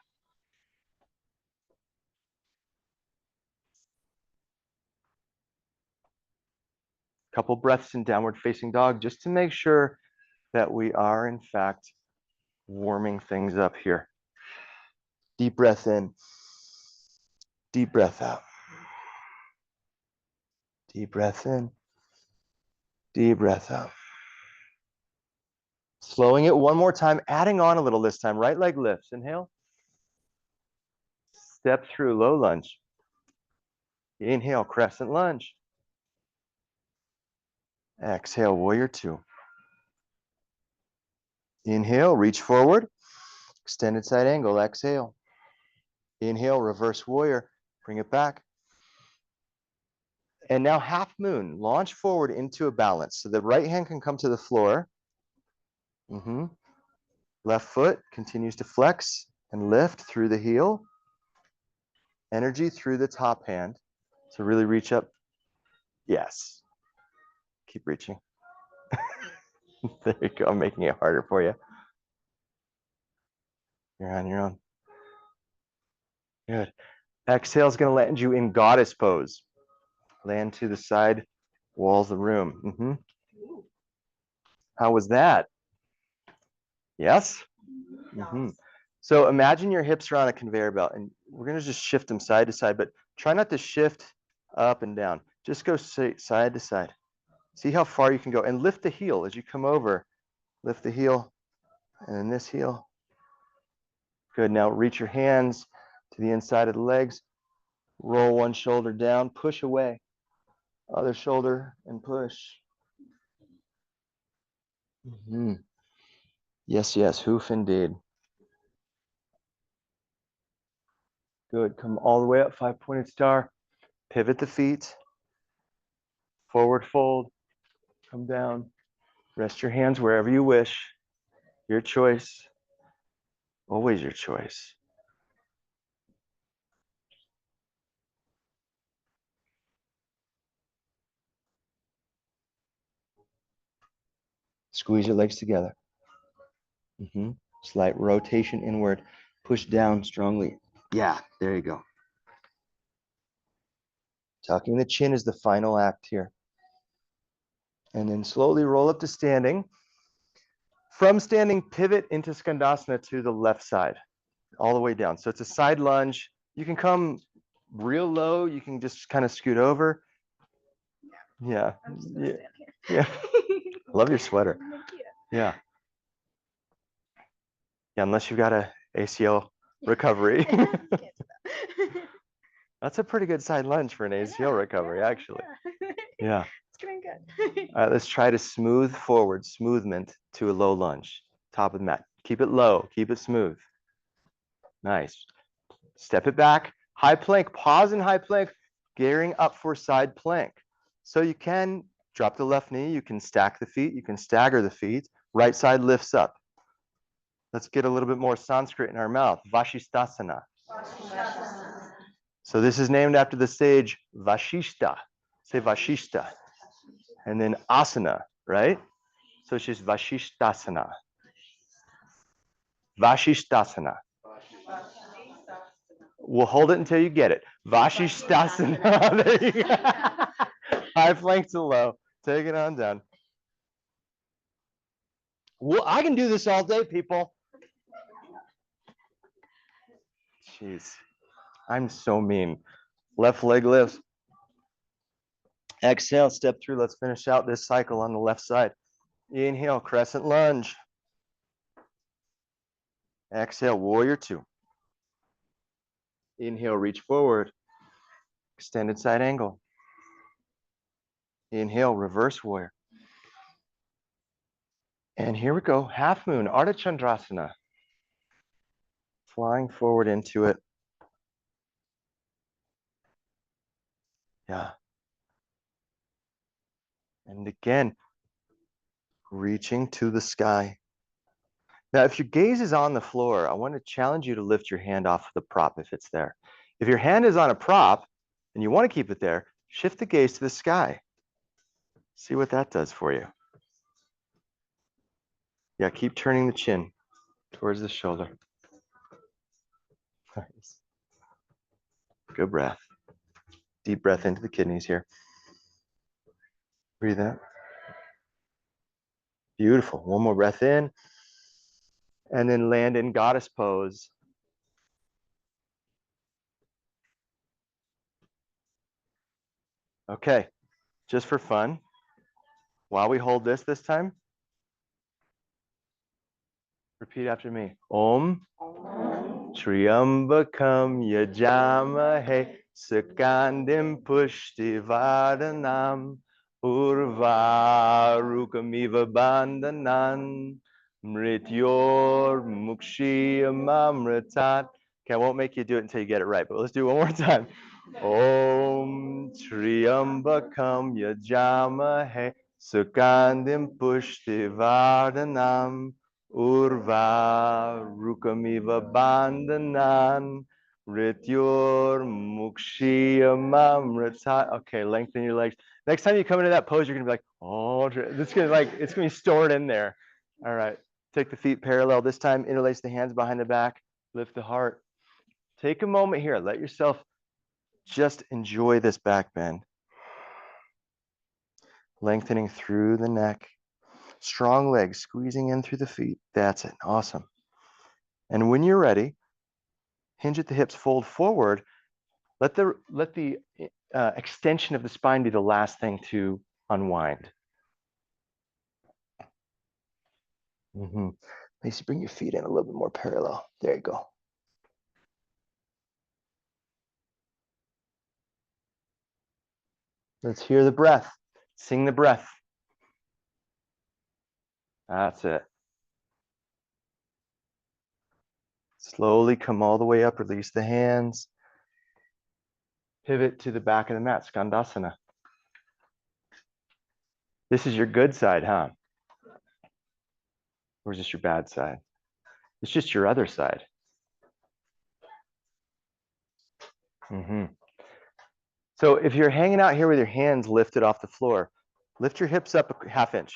Couple breaths in downward facing dog just to make sure that we are in fact warming things up here. Deep breath in. Deep breath out. Deep breath in. Deep breath out. Slowing it one more time, adding on a little this time. Right leg lifts. Inhale. Step through, low lunge. Inhale, crescent lunge. Exhale, warrior two. Inhale, reach forward. Extended side angle. Exhale. Inhale, reverse warrior. Bring it back. And now half moon. Launch forward into a balance. So the right hand can come to the floor. Left foot continues to flex and lift through the heel. Energy through the top hand. So really reach up. Yes. Keep reaching. There you go. I'm making it harder for you. You're on your own. Good. Exhale is going to land you in goddess pose. Land to the side walls of the room. How was that? Yes? So imagine your hips are on a conveyor belt, and we're going to just shift them side to side, but try not to shift up and down. Just go side to side. See how far you can go, and lift the heel as you come over. Lift the heel, and then this heel. Good. Now reach your hands to the inside of the legs. Roll one shoulder down, push away. Other shoulder and push. Yes, yes, hoof indeed. Good. Come all the way up, 5-pointed star. Pivot the feet. Forward fold. Come down. Rest your hands wherever you wish. Your choice. Always your choice. Squeeze your legs together. Slight rotation inward. Push down strongly. Yeah, there you go. Tucking the chin is the final act here. And then slowly roll up to standing. From standing, pivot into Skandasana to the left side, all the way down. So it's a side lunge. You can come real low. You can just kind of scoot over. Yeah. Yeah. Love your sweater. Yeah. Yeah, unless you've got a ACL recovery. That's a pretty good side lunge for an ACL recovery, actually. Yeah. It's doing good. All right, let's try to smooth forward, smoothment to a low lunge. Top of the mat. Keep it low, keep it smooth. Nice. Step it back. High plank, pause in high plank, gearing up for side plank. So you can drop the left knee, you can stack the feet, you can stagger the feet. Right side lifts up. Let's get a little bit more Sanskrit in our mouth. Vashisthasana. So this is named after the sage Vashishta. Say Vashishta. And then asana, right? So it's just Vashishthasana. Vashishthasana. We'll hold it until you get it. Vashisthasana. There you go. High plank to low. Take it on down. Well, I can do this all day, people. Jeez, I'm so mean. Left leg lifts. Exhale, step through. Let's finish out this cycle on the left side. Inhale, crescent lunge. Exhale, warrior two. Inhale, reach forward. Extended side angle. Inhale, reverse warrior. And here we go, half moon, Ardha Chandrasana. Flying forward into it. Yeah. And again, reaching to the sky. Now, if your gaze is on the floor, I want to challenge you to lift your hand off the prop if it's there. If your hand is on a prop and you want to keep it there, shift the gaze to the sky. See what that does for you. Yeah, keep turning the chin towards the shoulder. Nice. Good breath. Deep breath into the kidneys here. Breathe out. Beautiful. One more breath in. And then land in goddess pose. Okay, just for fun, while we hold this time, repeat after me. Om Triambakam Yajamahe Sakandim Pushtivardhanam Urvarukamiva Bandhanan Mrityor Mukshiyamamritat. Okay, I won't make you do it until you get it right, but let's do it one more time. Om Triambakam Yajamahe Sukandim Pushtivardhanam Urva Rukamiva Bandhanan Rityor Mukshiyamamritat. Okay, lengthen your legs. Next time you come into that pose, you're gonna be like, oh, it's gonna be stored in there. All right, take the feet parallel. This time, interlace the hands behind the back, lift the heart. Take a moment here. Let yourself just enjoy this back bend. Lengthening through the neck. Strong legs squeezing in through the feet. That's it. Awesome. And when you're ready, hinge at the hips, fold forward. Let the extension of the spine be the last thing to unwind. Macy, bring your feet in a little bit more parallel. There you go. Let's hear the breath. Sing the breath. That's it. Slowly come all the way up, release the hands. Pivot to the back of the mat, Skandasana. This is your good side, huh? Or is this your bad side? It's just your other side. So if you're hanging out here with your hands lifted off the floor, lift your hips up a half inch.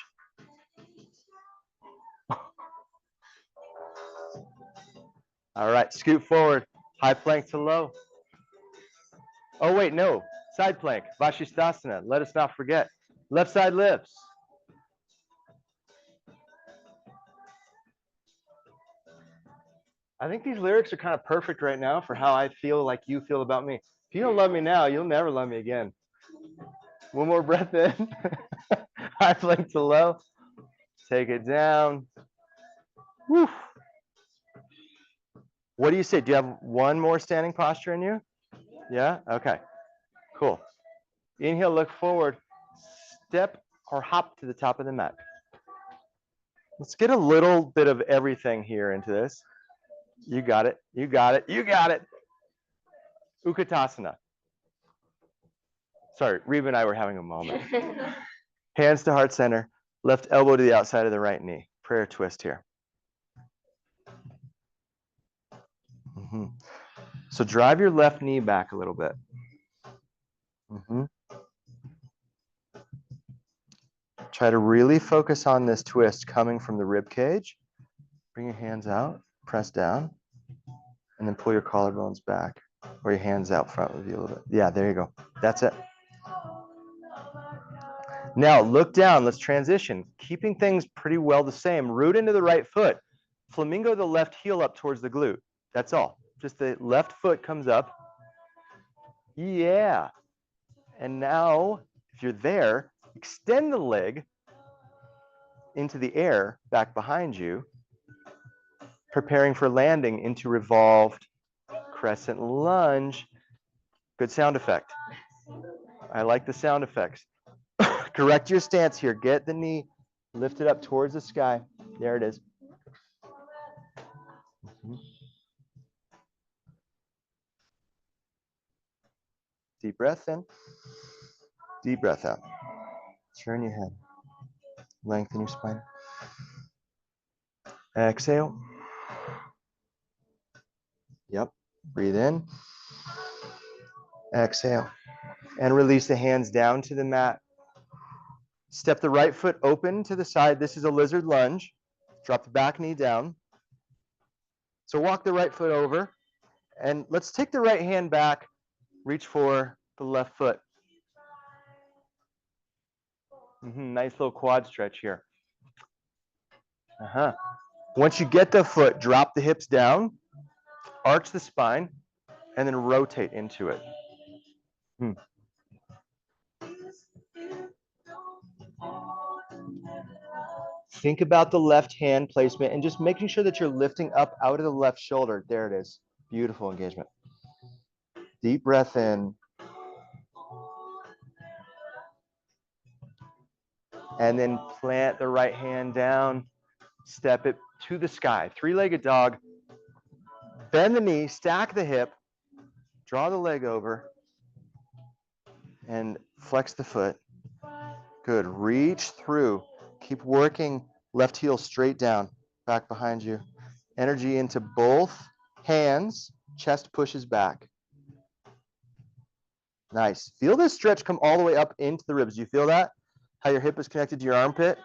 All right, scoot forward, high plank to low. Oh wait, no, side plank, Vashisthasana. Let us not forget. Left side lifts. I think these lyrics are kind of perfect right now for how I feel like you feel about me. If you don't love me now, you'll never love me again. One more breath in. High plank to low. Take it down. Woo. What do you say? Do you have one more standing posture in you? Yeah? Okay. Cool. Inhale, look forward. Step or hop to the top of the mat. Let's get a little bit of everything here into this. You got it. You got it. You got it. Utkatasana. Sorry, Reba and I were having a moment. Hands to heart center. Left elbow to the outside of the right knee. Prayer twist here. So drive your left knee back a little bit. Try to really focus on this twist coming from the rib cage. Bring your hands out, press down, and then pull your collarbones back. Or your hands out front with you a little bit. Yeah, there you go. That's it. Now look down. Let's transition. Keeping things pretty well the same. Root into the right foot. Flamingo the left heel up towards the glute. That's all. Just the left foot comes up. Yeah. And now, if you're there, extend the leg into the air back behind you, preparing for landing into revolved crescent lunge. Good sound effect. I like the sound effects. Correct your stance here. Get the knee lifted up towards the sky. There it is. Deep breath in. Deep breath out. Turn your head. Lengthen your spine. Exhale. Yep. Breathe in. Exhale. And release the hands down to the mat. Step the right foot open to the side. This is a lizard lunge. Drop the back knee down. So walk the right foot over. And let's take the right hand back. Reach for the left foot. Nice little quad stretch here. Once you get the foot, drop the hips down, arch the spine, and then rotate into it. Think about the left hand placement and just making sure that you're lifting up out of the left shoulder. There it is. Beautiful engagement. Deep breath in. And then plant the right hand down. Step it to the sky. Three-legged dog. Bend the knee, stack the hip, draw the leg over, and flex the foot. Good. Reach through. Keep working left heel straight down, back behind you. Energy into both hands. Chest pushes back. Nice. Feel this stretch come all the way up into the ribs. Do you feel that? How your hip is connected to your armpit?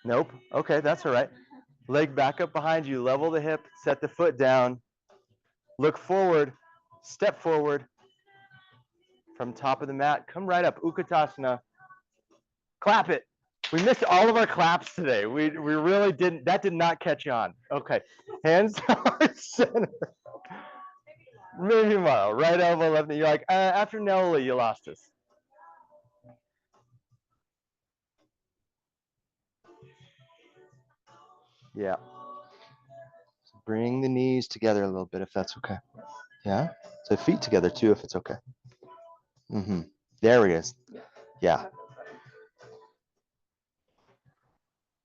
Nope. Okay, that's all right. Leg back up behind you. Level the hip. Set the foot down. Look forward. Step forward. From top of the mat, come right up. Utkatasana. Clap it. We missed all of our claps today. We really didn't. That did not catch on. Okay. Hands heart center. Maybe tomorrow. Right elbow, left knee. You're like, after Nelly, you lost us. Yeah. So bring the knees together a little bit if that's okay. Yeah. So feet together too if it's okay. There it is. Yeah.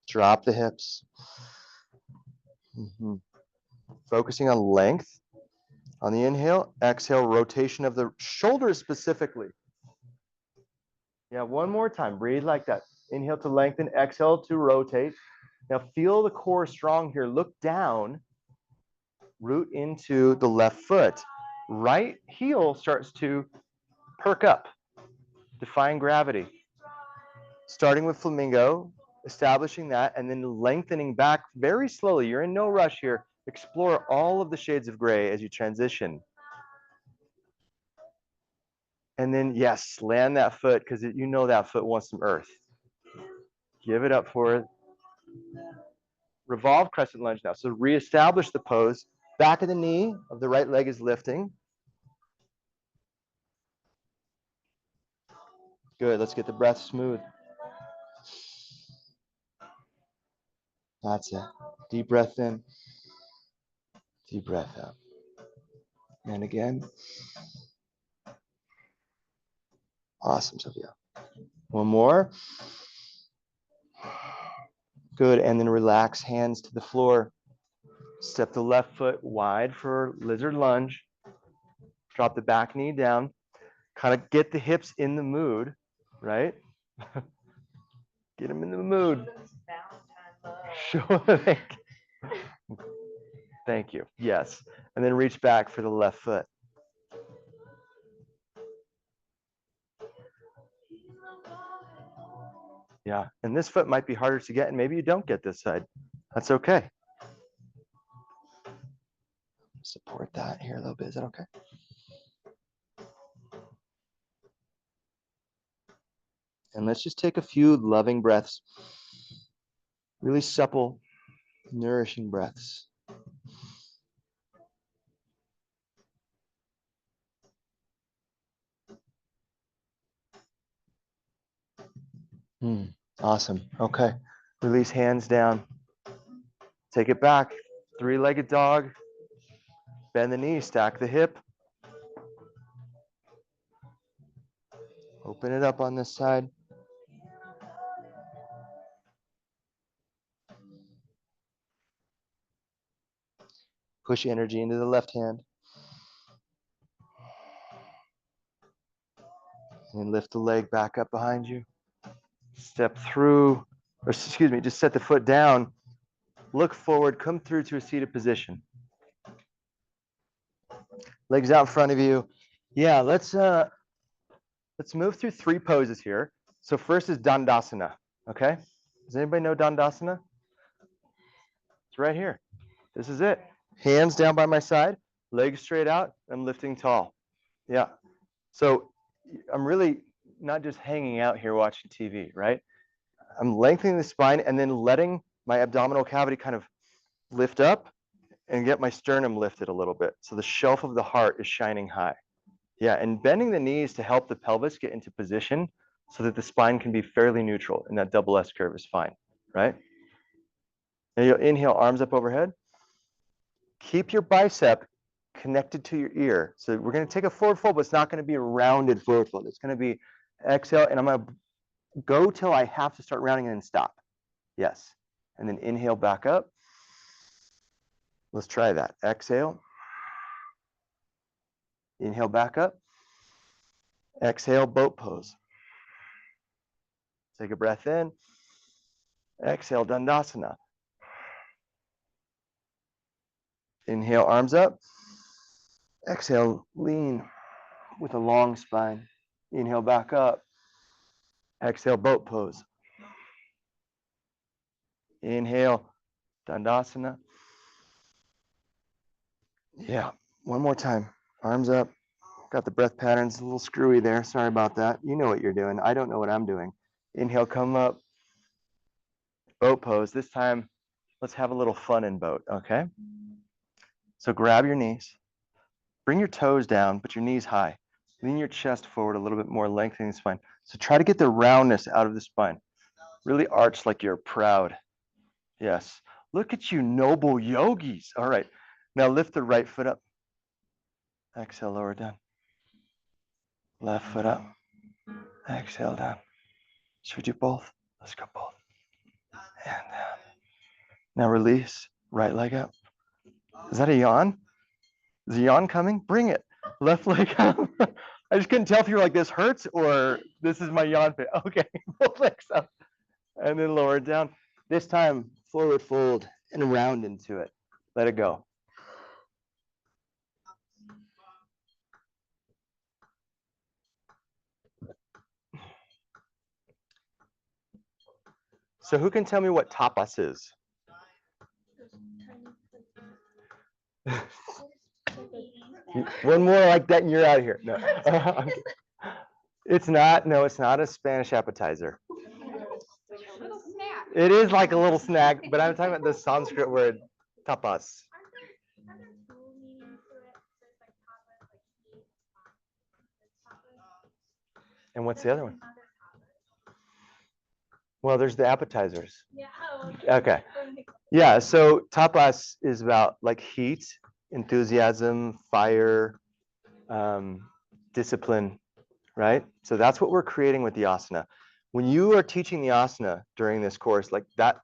Drop the hips. Focusing on length. On the inhale, exhale, rotation of the shoulders specifically. Yeah, one more time. Breathe like that. Inhale to lengthen, exhale to rotate. Now feel the core strong here. Look down, root into the left foot. Right heel starts to perk up, defying gravity. Starting with flamingo, establishing that, and then lengthening back very slowly. You're in no rush here. Explore all of the shades of gray as you transition. And then, yes, land that foot because you know that foot wants some earth. Give it up for it. Revolve crescent lunge now. So reestablish the pose. Back of the knee of the right leg is lifting. Good. Let's get the breath smooth. That's it. Deep breath in. Deep breath out. And again. Awesome, Sophia. One more. Good. And then relax, hands to the floor. Step the left foot wide for lizard lunge. Drop the back knee down. Kind of get the hips in the mood, right? Get them in the mood. Show Thank you. Yes. And then reach back for the left foot. Yeah. And this foot might be harder to get, and maybe you don't get this side. That's okay. support that here a little bit. Is that okay? And let's just take a few loving breaths. Really supple, nourishing breaths. Awesome. Okay. Release hands down. Take it back. Three-legged dog. Bend the knee, stack the hip. Open it up on this side. Push energy into the left hand. And lift the leg back up behind you. Step through, or excuse me, just set the foot down. Look forward, come through to a seated position. Legs out in front of you. Yeah, let's move through 3 poses here. So first is Dandasana, okay? Does anybody know Dandasana? It's right here. This is it. Hands down by my side, legs straight out. I'm lifting tall. Yeah. So I'm really not just hanging out here watching TV, right? I'm lengthening the spine and then letting my abdominal cavity kind of lift up and get my sternum lifted a little bit. So the shelf of the heart is shining high. Yeah, and bending the knees to help the pelvis get into position so that the spine can be fairly neutral and that double S curve is fine, right? Now you'll inhale, arms up overhead. Keep your bicep connected to your ear. So we're going to take a forward fold, but it's not going to be a rounded forward fold. It's going to be exhale, and I'm going to go till I have to start rounding and then stop. Yes. And then inhale back up. Let's try that. Exhale. Inhale back up. Exhale, boat pose. Take a breath in. Exhale, Dandasana. Inhale, arms up. Exhale, lean with a long spine. Inhale back up. Exhale, boat pose. Inhale, Dandasana. Yeah, one more time. Arms up. Got the breath patterns a little screwy there. Sorry about that. You know what you're doing. I don't know what I'm doing. Inhale, come up. Boat pose. This time, let's have a little fun in boat, okay? So grab your knees. Bring your toes down, but your knees high. Lean your chest forward a little bit more, lengthening the spine. So try to get the roundness out of the spine. Really arch like you're proud. Yes. Look at you, noble yogis. All right. Now lift the right foot up. Exhale, lower down. Left foot up. Exhale down. Should we do both? Let's go both. And down. Now release. Right leg up. Is that a yawn? Is a yawn coming? Bring it. Left leg up. I just couldn't tell if you were like, this hurts or this is my yawn fit. Okay, both legs up. And then lower it down. This time, forward fold and round into it. Let it go. So who can tell me what tapas is? One more like that and you're out of here. No. It's not. No, it's not a Spanish appetizer. It is like a little snack, but I'm talking about the Sanskrit word tapas. And what's the other one? Well, there's the appetizers. Okay. Yeah, so tapas is about like heat, enthusiasm, fire, discipline, right? So that's what we're creating with the asana. When you are teaching the asana during this course, like that,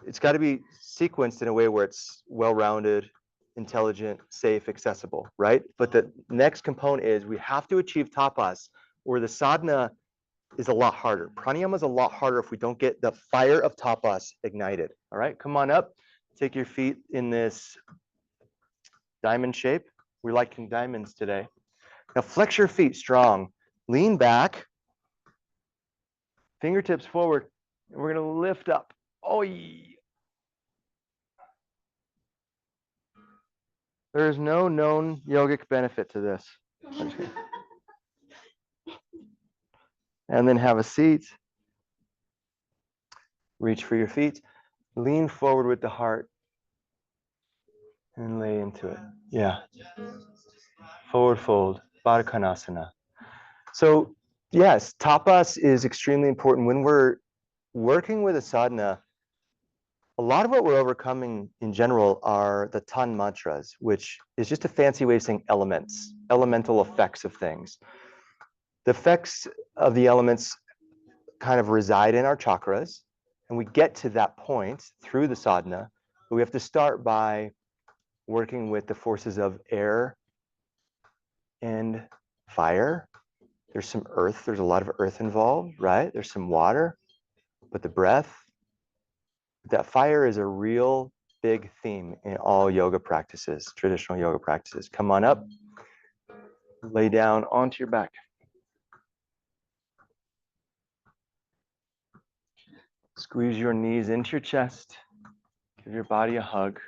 it's got to be sequenced in a way where it's well-rounded, intelligent, safe, accessible, right? But the next component is we have to achieve tapas, where the sadhana is a lot harder. Pranayama is a lot harder if we don't get the fire of tapas ignited. All right, come on up. Take your feet in this diamond shape. We're liking diamonds today. Now flex your feet strong. Lean back. Fingertips forward. And we're going to lift up. Oh, There is no known yogic benefit to this. I'm just kidding. And then have a seat. Reach for your feet. Lean forward with the heart. And lay into it. Yeah. Forward fold. Baddha Konasana. So, yes, tapas is extremely important. When we're working with a sadhana, a lot of what we're overcoming in general are the tan mantras, which is just a fancy way of saying elements, elemental effects of things. The effects of the elements kind of reside in our chakras, and we get to that point through the sadhana, but we have to start by working with the forces of air and fire. There's some earth, there's a lot of earth involved, right? There's some water, but the breath, that fire is a real big theme in all yoga practices, traditional yoga practices. Come on up, lay down onto your back. Squeeze your knees into your chest. Give your body a hug.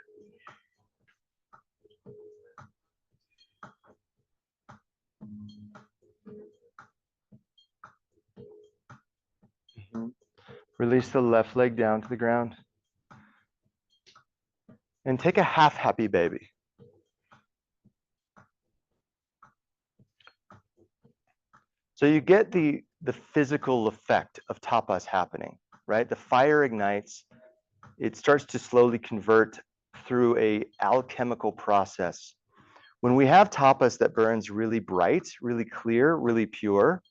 Release the left leg down to the ground. And take a half happy baby. So you get the physical effect of tapas happening, right? The fire ignites. It starts to slowly convert through a alchemical process. When we have tapas that burns really bright, really clear, really pure,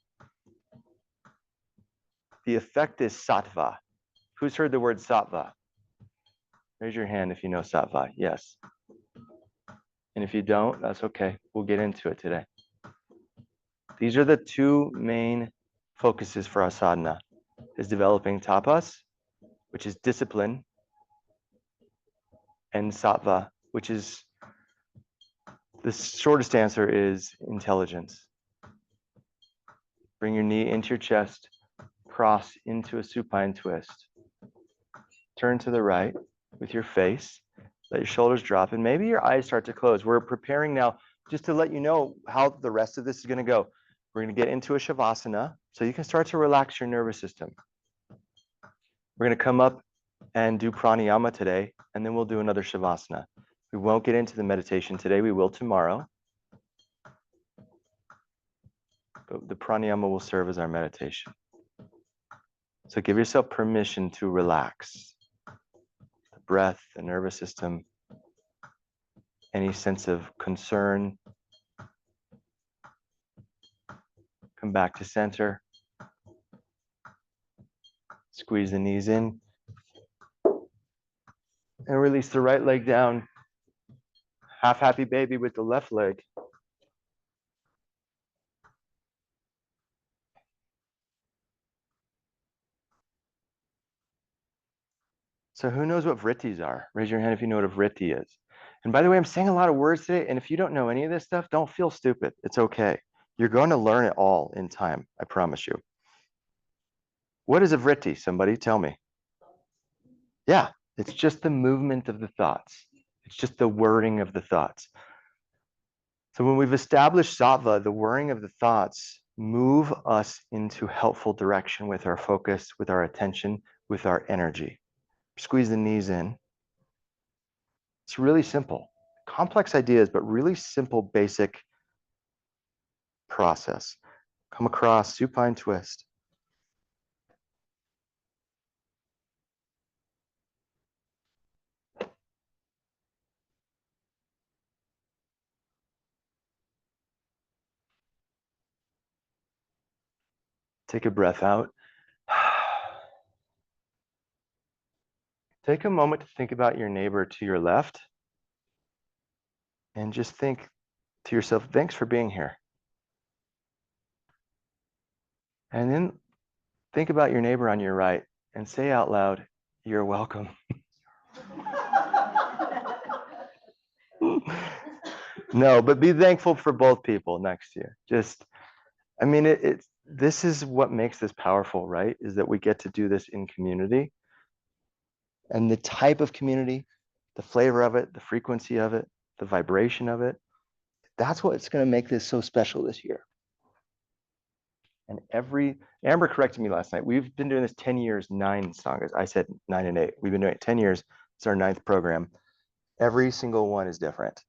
the effect is sattva. Who's heard the word sattva? Raise your hand if you know sattva. Yes. And if you don't, that's okay. We'll get into it today. These are the two main focuses for our sadhana, is developing tapas, which is discipline, and sattva, which is, the shortest answer is intelligence. Bring your knee into your chest, cross into a supine twist. Turn to the right with your face, let your shoulders drop, and maybe your eyes start to close. We're preparing now just to let you know how the rest of this is going to go. We're going to get into a shavasana, so you can start to relax your nervous system. We're going to come up and do pranayama today, and then we'll do another shavasana. We won't get into the meditation today. We will tomorrow. But the pranayama will serve as our meditation. So give yourself permission to relax. The breath, the nervous system, any sense of concern. Come back to center. Squeeze the knees in. And release the right leg down. Half happy baby with the left leg. So who knows what vrittis are? Raise your hand if you know what a vritti is. And by the way, I'm saying a lot of words today, and if you don't know any of this stuff, don't feel stupid. It's okay. You're going to learn it all in time, I promise you. What is a vritti? Somebody tell me. Yeah, it's just the movement of the thoughts. It's just the wording of the thoughts. So when we've established sattva, the wording of the thoughts move us into helpful direction with our focus, with our attention, with our energy. Squeeze the knees in. It's really simple. Complex ideas, but really simple, basic process. Come across, supine twist. Take a breath out. Take a moment to think about your neighbor to your left. And just think to yourself, thanks for being here. And then think about your neighbor on your right and say out loud, you're welcome. No, but be thankful for both people next to you. Just, I mean, this is what makes this powerful, right? Is that we get to do this in community. And the type of community, the flavor of it, the frequency of it, the vibration of it. That's what's going to make this so special this year. And Amber corrected me last night. We've been doing this 10 years, 9 sanghas. I said 9 and 8. We've been doing it 10 years. It's our 9th program. Every single one is different.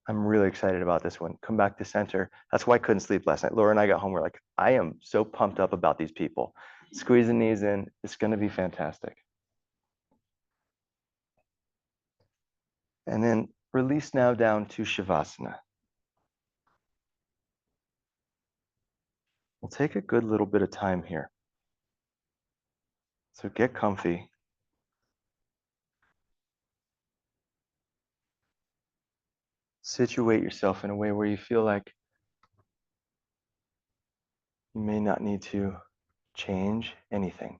I'm really excited about this one. Come back to center. That's why I couldn't sleep last night. Laura and I got home. We're like, I am so pumped up about these people. Squeezing these in. It's going to be fantastic. And then release now down to Shavasana. We'll take a good little bit of time here. So get comfy. Situate yourself in a way where you feel like you may not need to change anything.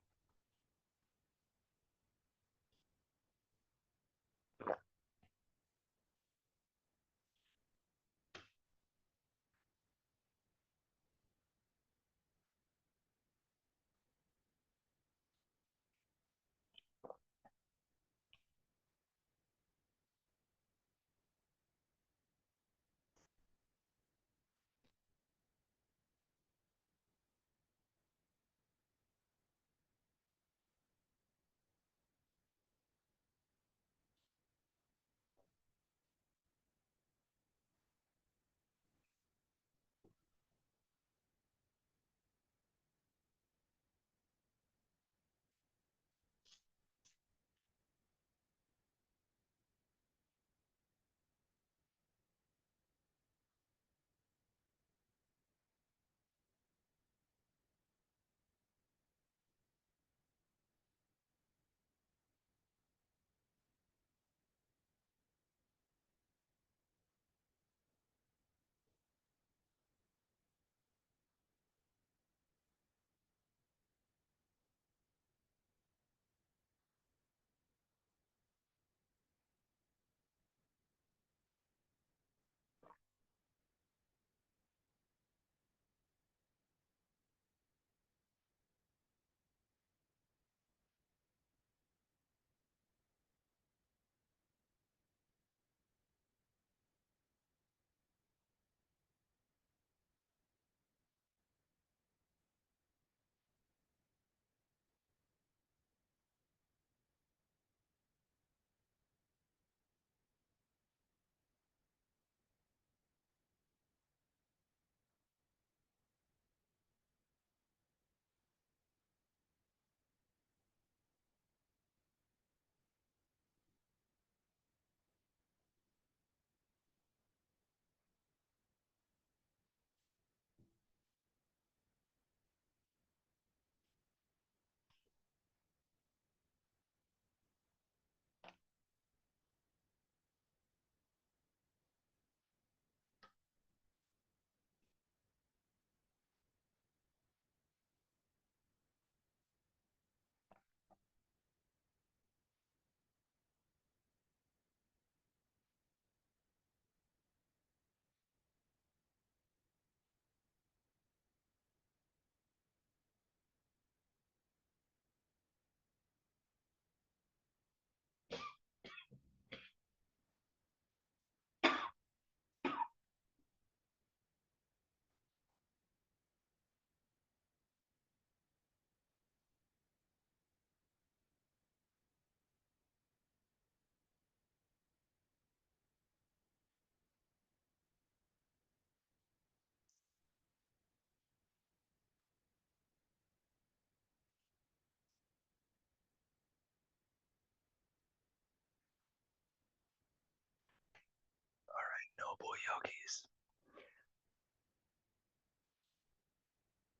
Noble yogis.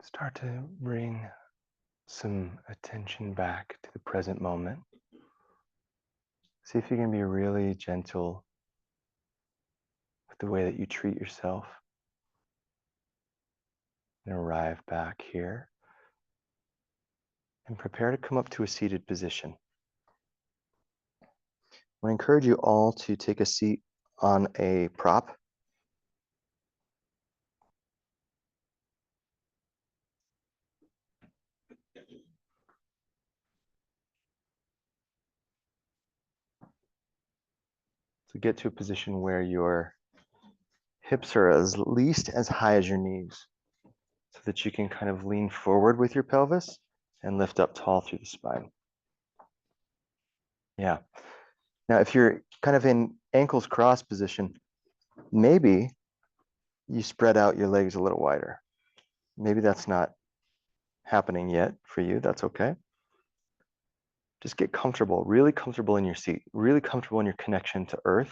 Start to bring some attention back to the present moment. See if you can be really gentle with the way that you treat yourself. And arrive back here. And prepare to come up to a seated position. I want to encourage you all to take a seat on a prop. So get to a position where your hips are at least as high as your knees so that you can kind of lean forward with your pelvis and lift up tall through the spine. Yeah. Now, if you're kind of in ankles crossed position, maybe you spread out your legs a little wider. Maybe that's not happening yet for you. That's okay. Just get comfortable, really comfortable in your seat, really comfortable in your connection to earth.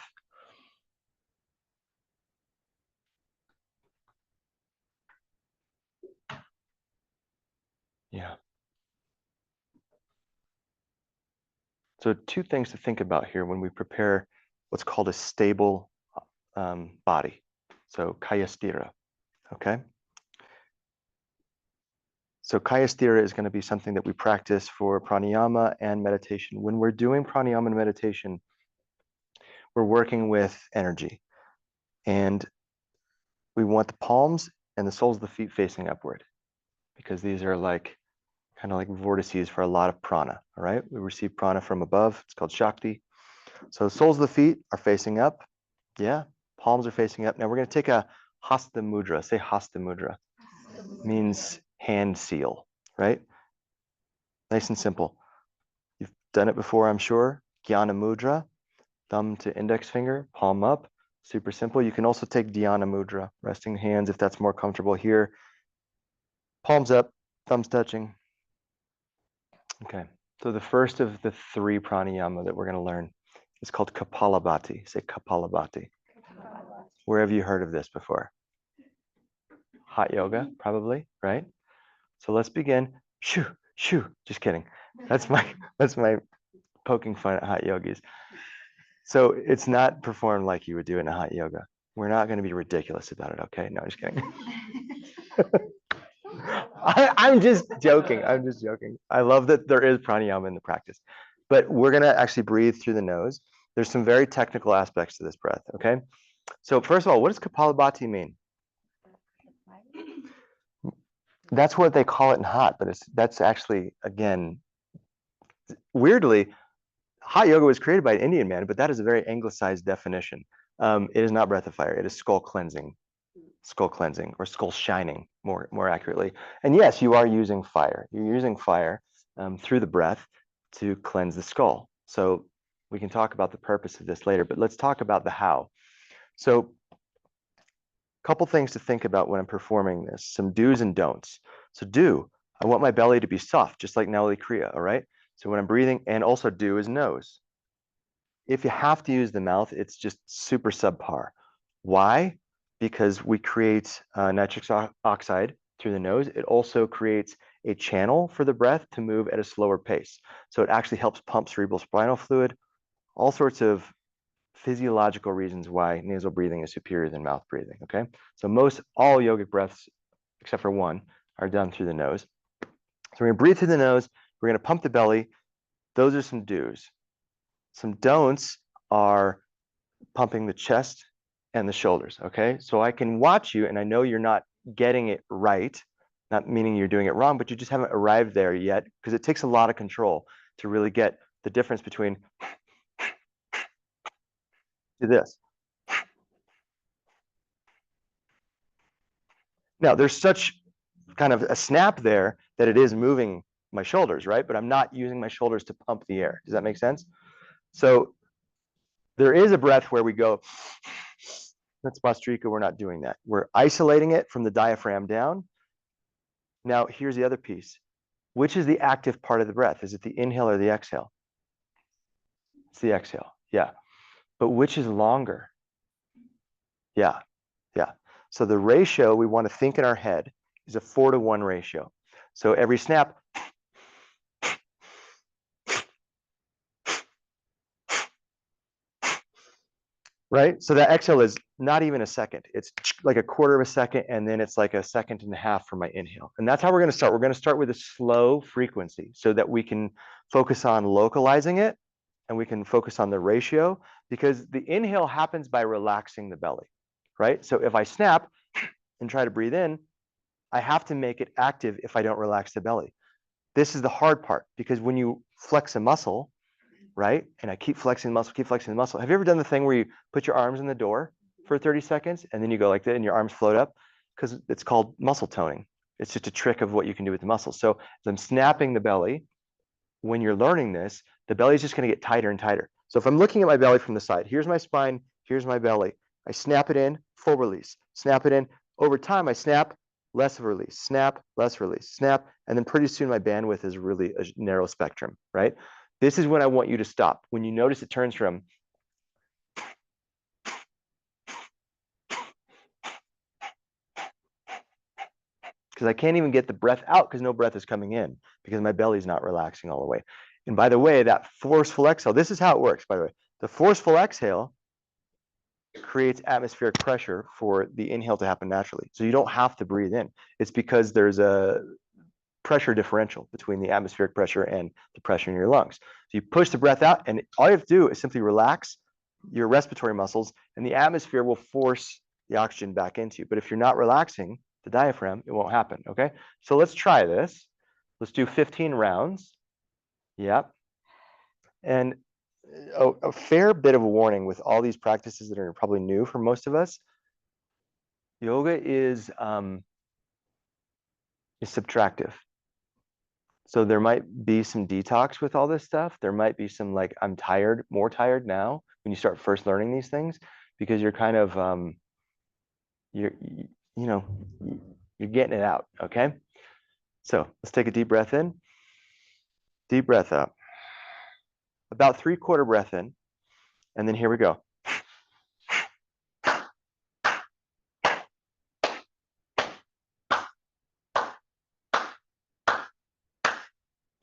Yeah. So two things to think about here when we prepare what's called a stable body. So kaya sthira, okay? So kaya sthira is going to be something that we practice for pranayama and meditation. When we're doing pranayama and meditation, we're working with energy. And we want the palms and the soles of the feet facing upward because these are like kind of like vortices for a lot of prana, all right? We receive prana from above. It's called Shakti. So the soles of the feet are facing up. Yeah, palms are facing up. Now we're going to take a hasta mudra. Say hasta mudra. Means hand seal, right? Nice and simple. You've done it before, I'm sure. Jnana mudra, thumb to index finger, palm up. Super simple. You can also take dhyana mudra, resting hands if that's more comfortable here. Palms up, thumbs touching. Okay. So the first of the three pranayama that we're going to learn is called Kapalabhati. Say Kapalabhati. Where have you heard of this before? Hot yoga, probably, right? So let's begin. Shoo, shoo. Just kidding. That's my poking fun at hot yogis. So it's not performed like you would do in a hot yoga. We're not going to be ridiculous about it, okay? No, just kidding. I'm just joking. I'm just joking. I love that there is pranayama in the practice, but we're going to actually breathe through the nose. There's some very technical aspects to this breath, okay? So first of all, what does Kapalabhati mean? That's what they call it in hot, but that's actually, again, weirdly, hot yoga was created by an Indian man, but that is a very anglicized definition. It is not breath of fire. It is skull cleansing or skull shining more accurately. And yes, you are using fire. You're using fire through the breath to cleanse the skull. So we can talk about the purpose of this later, but let's talk about the how. So a couple things to think about when I'm performing this, some do's and don'ts. So do, I want my belly to be soft, just like Navali Kriya, all right? So when I'm breathing, and also do is nose. If you have to use the mouth, it's just super subpar. Why? Because we create nitric oxide through the nose. It also creates a channel for the breath to move at a slower pace. So it actually helps pump cerebral spinal fluid, all sorts of physiological reasons why nasal breathing is superior than mouth breathing, okay? So all yogic breaths, except for one, are done through the nose. So we're gonna breathe through the nose, we're gonna pump the belly. Those are some do's. Some don'ts are pumping the chest and the shoulders, okay? So I can watch you and I know you're not getting it right, not meaning you're doing it wrong, but you just haven't arrived there yet because it takes a lot of control to really get the difference between this. Now, there's such kind of a snap there that it is moving my shoulders, right? But I'm not using my shoulders to pump the air. Does that make sense? So there is a breath where we go, that's Bastrika, we're not doing that. We're isolating it from the diaphragm down. Now, here's the other piece. Which is the active part of the breath? Is it the inhale or the exhale? It's the exhale, yeah. But which is longer? Yeah, yeah. So the ratio we want to think in our head is a 4-to-1 ratio. So every snap, right? So that exhale is not even a second. It's like a quarter of a second, and then it's like a second and a half for my inhale. And that's how we're going to start. We're going to start with a slow frequency so that we can focus on localizing it and we can focus on the ratio because the inhale happens by relaxing the belly, right? So if I snap and try to breathe in, I have to make it active if I don't relax the belly. This is the hard part because when you flex a muscle, right? And I keep flexing the muscle, keep flexing the muscle. Have you ever done the thing where you put your arms in the door for 30 seconds and then you go like that and your arms float up? Because it's called muscle toning. It's just a trick of what you can do with the muscles. So as I'm snapping the belly, when you're learning this, the belly is just going to get tighter and tighter. So if I'm looking at my belly from the side, here's my spine, here's my belly. I snap it in, full release. Snap it in. Over time, I snap, less of a release. Snap, less release. Snap, and then pretty soon my bandwidth is really a narrow spectrum, right? This is when I want you to stop. When you notice it turns from because I can't even get the breath out because no breath is coming in because my belly's not relaxing all the way. And by the way, that forceful exhale, this is how it works, by the way. The forceful exhale creates atmospheric pressure for the inhale to happen naturally. So you don't have to breathe in. It's because there's a pressure differential between the atmospheric pressure and the pressure in your lungs. So you push the breath out, and all you have to do is simply relax your respiratory muscles, and the atmosphere will force the oxygen back into you. But if you're not relaxing the diaphragm, it won't happen, okay? So let's try this. Let's do 15 rounds. Yep. And a fair bit of a warning with all these practices that are probably new for most of us. Yoga is subtractive. So there might be some detox with all this stuff. There might be some like, I'm tired, more tired now when you start first learning these things because you're kind of, you're getting it out, okay? So let's take a deep breath in, deep breath out. About 3/4 breath in, and then here we go.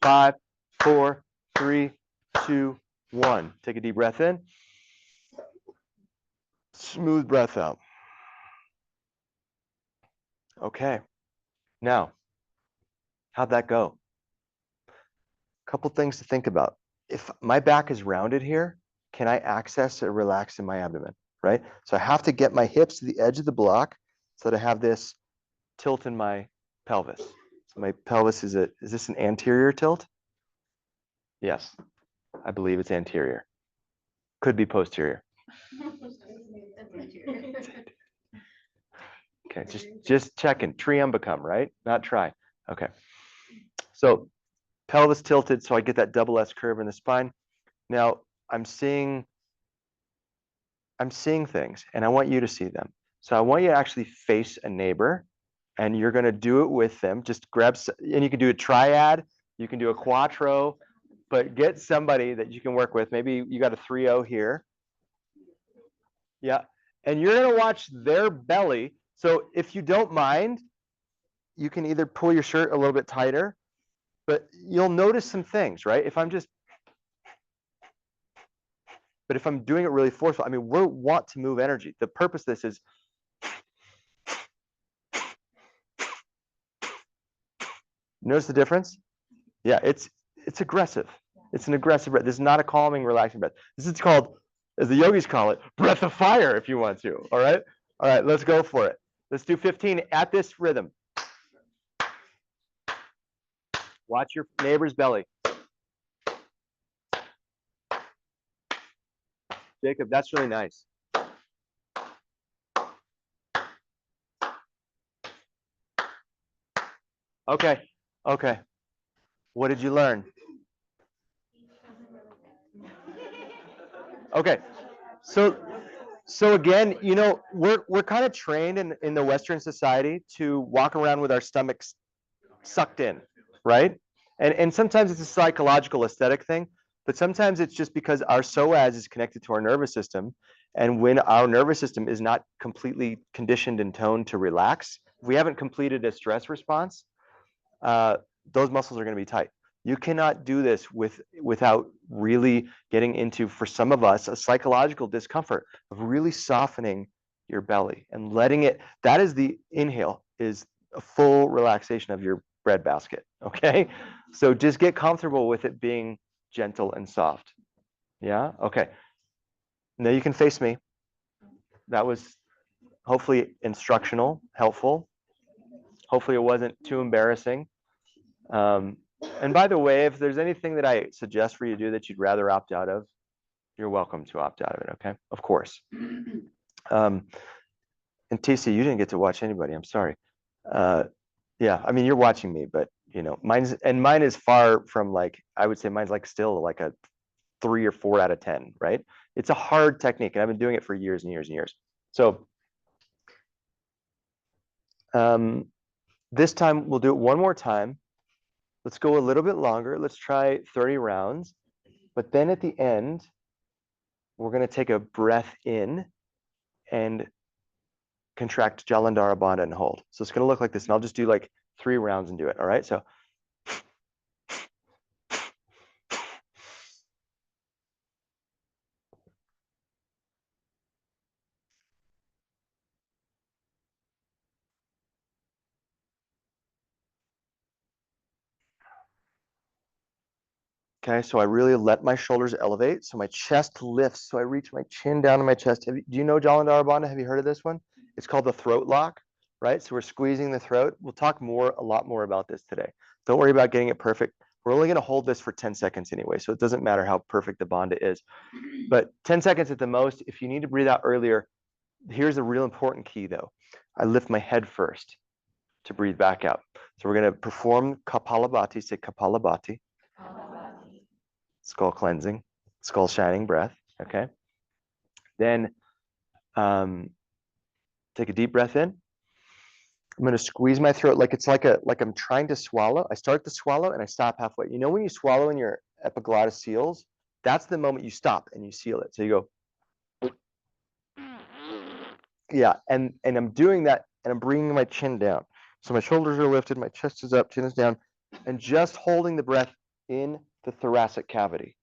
Five, 4, 3, 2, 1. Take a deep breath in. Smooth breath out. Okay. Now, how'd that go? A couple things to think about. If my back is rounded here, can I access or relax in my abdomen, right? So I have to get my hips to the edge of the block so that I have this tilt in my pelvis. So my pelvis is this an anterior tilt? Yes, I believe it's anterior. Could be posterior. Okay, just checking. Triumbitum, right? Not tri. Okay. So pelvis tilted, so I get that double S curve in the spine. Now I'm seeing things, and I want you to see them. So I want you to actually face a neighbor, and you're going to do it with them. Just grab, and you can do a triad, you can do a quattro, but get somebody that you can work with. Maybe you got a 3-0 here. Yeah, and you're going to watch their belly. So if you don't mind, you can either pull your shirt a little bit tighter, but you'll notice some things, right? But if I'm doing it really forceful, I mean, we want to move energy. The purpose of this is notice the difference? Yeah, it's aggressive. It's an aggressive breath. This is not a calming, relaxing breath. This is called, as the yogis call it, breath of fire if you want to. All right? All right, let's go for it. Let's do 15 at this rhythm. Watch your neighbor's belly. Jacob, that's really nice. Okay, okay. What did you learn? Okay, so again, you know, we're kind of trained in the Western society to walk around with our stomachs sucked in, right? And sometimes it's a psychological aesthetic thing, but sometimes it's just because our psoas is connected to our nervous system, and when our nervous system is not completely conditioned and toned to relax, if we haven't completed a stress response, those muscles are going to be tight. You cannot do this without really getting into, for some of us, a psychological discomfort of really softening your belly and letting it. That is the inhale, is a full relaxation of your breadbasket. Okay, so just get comfortable with it being gentle and soft. Yeah. Okay. Now you can face me. That was hopefully instructional, helpful. Hopefully it wasn't too embarrassing. And by the way, if there's anything that I suggest for you to do that you'd rather opt out of, you're welcome to opt out of it, okay? Of course. And TC, you didn't get to watch anybody, I'm sorry. Yeah, I mean, you're watching me, but mine is far from like, I would say mine's like still like a 3 or 4 out of 10, right? It's a hard technique, and I've been doing it for years and years and years. So this time we'll do it one more time. Let's go a little bit longer. Let's try 30 rounds. But then at the end, we're going to take a breath in and contract Jalandhara Bandha and hold. So it's going to look like this. And I'll just do like 3 rounds and do it. All right. So okay, so I really let my shoulders elevate. So my chest lifts. So I reach my chin down to my chest. Do you know Jalandhara Bandha? Have you heard of this one? It's called the throat lock, right? So we're squeezing the throat. We'll talk a lot more about this today. Don't worry about getting it perfect. We're only going to hold this for 10 seconds anyway. So it doesn't matter how perfect the bandha is. But 10 seconds at the most. If you need to breathe out earlier, here's a real important key though. I lift my head first to breathe back out. So we're going to perform Kapalabhati. Say Kapalabhati. Skull cleansing, skull shining breath. Okay. Then take a deep breath in. I'm going to squeeze my throat like it's like I'm trying to swallow. I start to swallow and I stop halfway. You know when you swallow and your epiglottis seals, that's the moment you stop and you seal it. So you go, yeah, and I'm doing that and I'm bringing my chin down. So my shoulders are lifted, my chest is up, chin is down, and just holding the breath in the thoracic cavity.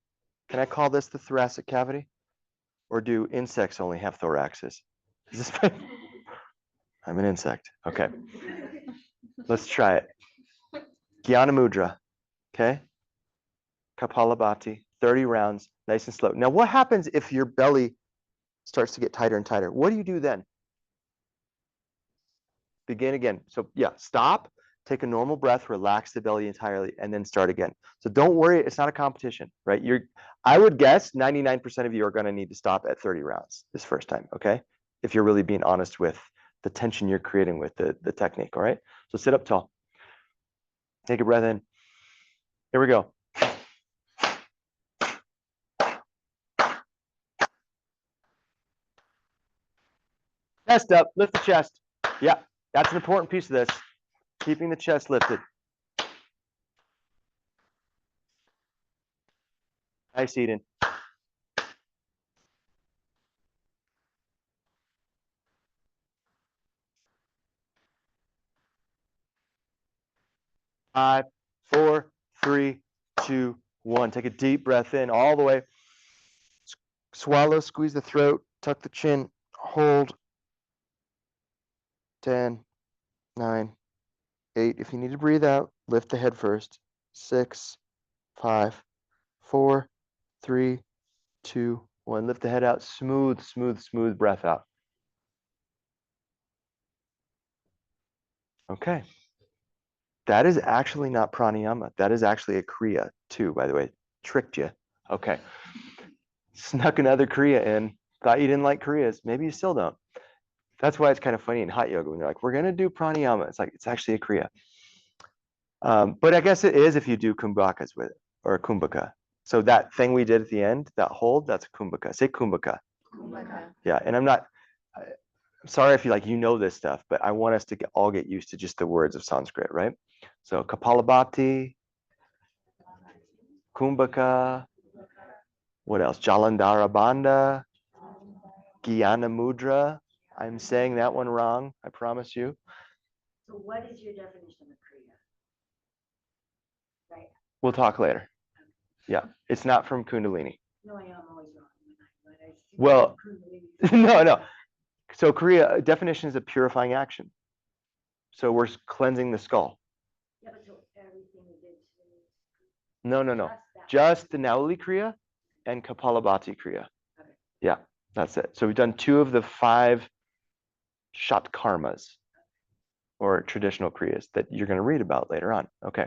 Can I call this the thoracic cavity? Or do insects only have thoraxes? Is this I'm an insect. Okay. Let's try it. Jnana Mudra. Okay. Kapalabhati. 30 rounds, nice and slow. Now, what happens if your belly starts to get tighter and tighter? What do you do then? Begin again. So yeah, stop, take a normal breath, relax the belly entirely, and then start again. So don't worry, it's not a competition, right? I would guess 99% of you are going to need to stop at 30 rounds this first time, okay? If you're really being honest with the tension you're creating with the technique, all right? So sit up tall. Take a breath in. Here we go. Chest up, lift the chest. Yeah, that's an important piece of this. Keeping the chest lifted. Nice, Eden. Five, 4, 3, 2, 1. Take a deep breath in all the way. Swallow, squeeze the throat, tuck the chin, hold. 10, 9, 8. If you need to breathe out, lift the head first. 6, 5, 4, 3, 2, 1. Lift the head out. Smooth, smooth, smooth breath out. Okay. That is actually not pranayama. That is actually a kriya too, by the way. Tricked you. Okay. Snuck another kriya in. Thought you didn't like kriyas. Maybe you still don't. That's why it's kind of funny in hot yoga when they're like, we're going to do pranayama. It's like, it's actually a kriya. But I guess it is if you do kumbhakas with it, or kumbhaka. So that thing we did at the end, that hold, that's a kumbhaka. Say kumbhaka. Yeah, and I'm sorry if you know this stuff, but I want us to all get used to just the words of Sanskrit, right? So Kapalabhati, kumbhaka, what else? Jalandhara Bandha, Jnana Mudra. I'm saying that one wrong, I promise you. So what is your definition of kriya? Right. We'll talk later. Yeah, it's not from Kundalini. No, I am always wrong. When I see Well, Kundalini. no. So kriya definition is a purifying action. So we're cleansing the skull. Yeah, but so everything we did today. No. Just that. Just the Nauli kriya and Kapalabhati kriya. Okay. Yeah, that's it. So we've done 2 of the 5 shat karmas, or traditional kriyas that you're going to read about later on. Okay.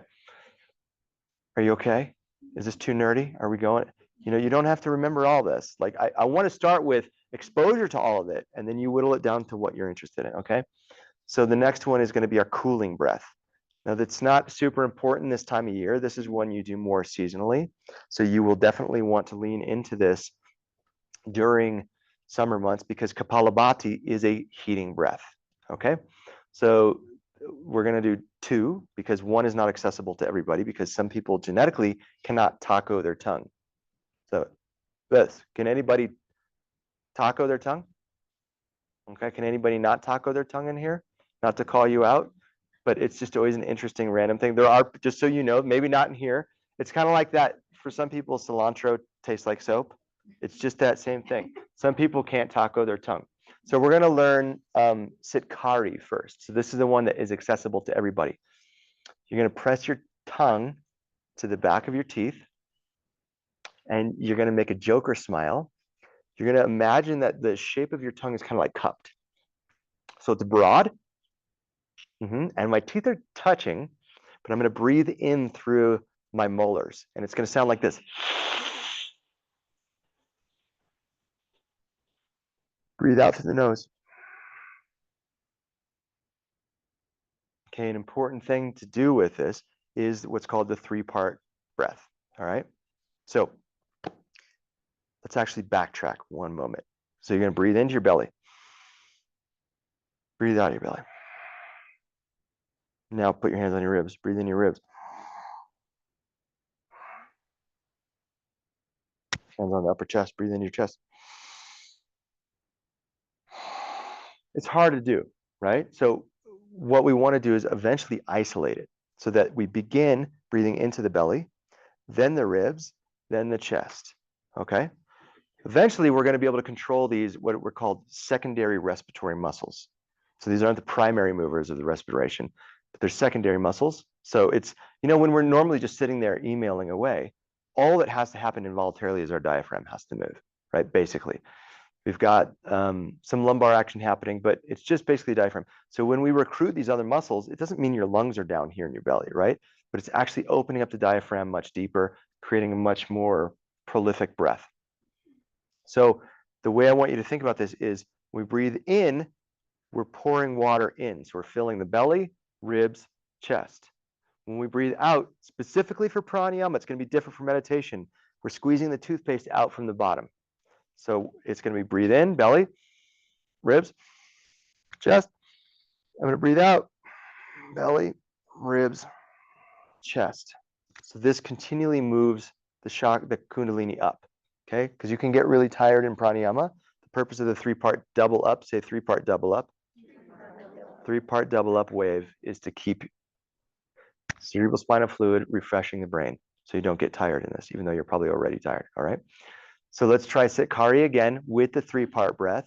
Are you okay? Is this too nerdy? Are we going? You don't have to remember all this. Like I want to start with exposure to all of it, and then you whittle it down to what you're interested in, okay? So the next one is going to be our cooling breath. Now that's not super important this time of year. This is one you do more seasonally. So you will definitely want to lean into this during summer months because Kapalabhati is a heating breath, okay? So we're going to do two because one is not accessible to everybody because some people genetically cannot taco their tongue. So this, can anybody taco their tongue? Okay, can anybody not taco their tongue in here? Not to call you out, but it's just always an interesting random thing. There are, just so you know, maybe not in here. It's kind of like that. For some people, cilantro tastes like soap. It's just that same thing. Some people can't taco their tongue. So we're going to learn sitkari first. So this is the one that is accessible to everybody. You're going to press your tongue to the back of your teeth, and you're going to make a Joker smile. You're going to imagine that the shape of your tongue is kind of like cupped. So it's broad, and my teeth are touching, but I'm going to breathe in through my molars, and it's going to sound like this. Breathe out through the nose. Okay, an important thing to do with this is what's called the three-part breath, all right? So let's actually backtrack one moment. So you're going to breathe into your belly. Breathe out of your belly. Now put your hands on your ribs. Breathe in your ribs. Hands on the upper chest. Breathe into your chest. It's hard to do, right? So what we want to do is eventually isolate it so that we begin breathing into the belly, then the ribs, then the chest, okay? Eventually, we're going to be able to control these, what were called secondary respiratory muscles. So these aren't the primary movers of the respiration, but they're secondary muscles. So it's, when we're normally just sitting there emailing away, all that has to happen involuntarily is our diaphragm has to move, right? Basically. We've got some lumbar action happening, but it's just basically diaphragm. So when we recruit these other muscles, it doesn't mean your lungs are down here in your belly, right? But it's actually opening up the diaphragm much deeper, creating a much more prolific breath. So the way I want you to think about this is when we breathe in, we're pouring water in. So we're filling the belly, ribs, chest. When we breathe out, specifically for pranayama, it's going to be different for meditation. We're squeezing the toothpaste out from the bottom. So it's going to be breathe in, belly, ribs, chest. I'm going to breathe out, belly, ribs, chest. So this continually moves the kundalini up, okay? Because you can get really tired in pranayama. The purpose of the three-part double up, say three-part double up. Three-part double up wave is to keep cerebral spinal fluid refreshing the brain so you don't get tired in this, even though you're probably already tired, all right? So let's try sitkari again with the three-part breath.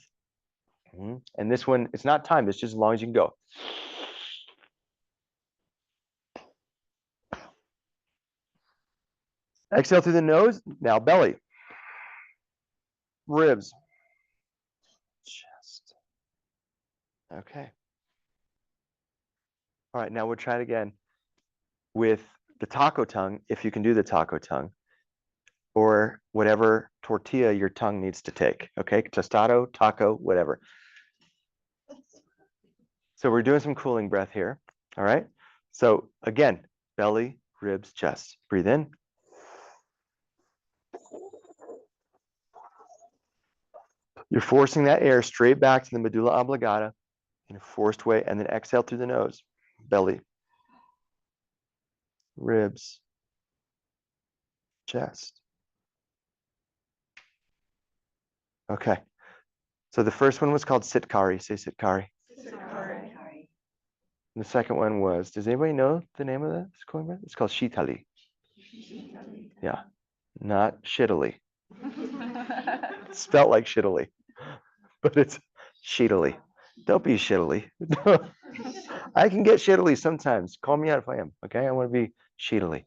And this one, it's not timed, it's just as long as you can go. Exhale through the nose, now belly, ribs, chest. Okay. All right, now we'll try it again with the taco tongue, if you can do the taco tongue, or whatever tortilla your tongue needs to take, okay? Tostado, taco, whatever. So we're doing some cooling breath here, all right? So again, belly, ribs, chest. Breathe in. You're forcing that air straight back to the medulla oblongata in a forced way, and then exhale through the nose. Belly, ribs, chest. Okay. So the first one was called sitkari. Say sitkari. And the second one was, does anybody know the name of this cooling breath? It's called shitali. Yeah, not shittily. It's spelt like shittily, but it's shittily. Don't be shittily. I can get shittily sometimes. Call me out if I am, okay? I want to be shittily.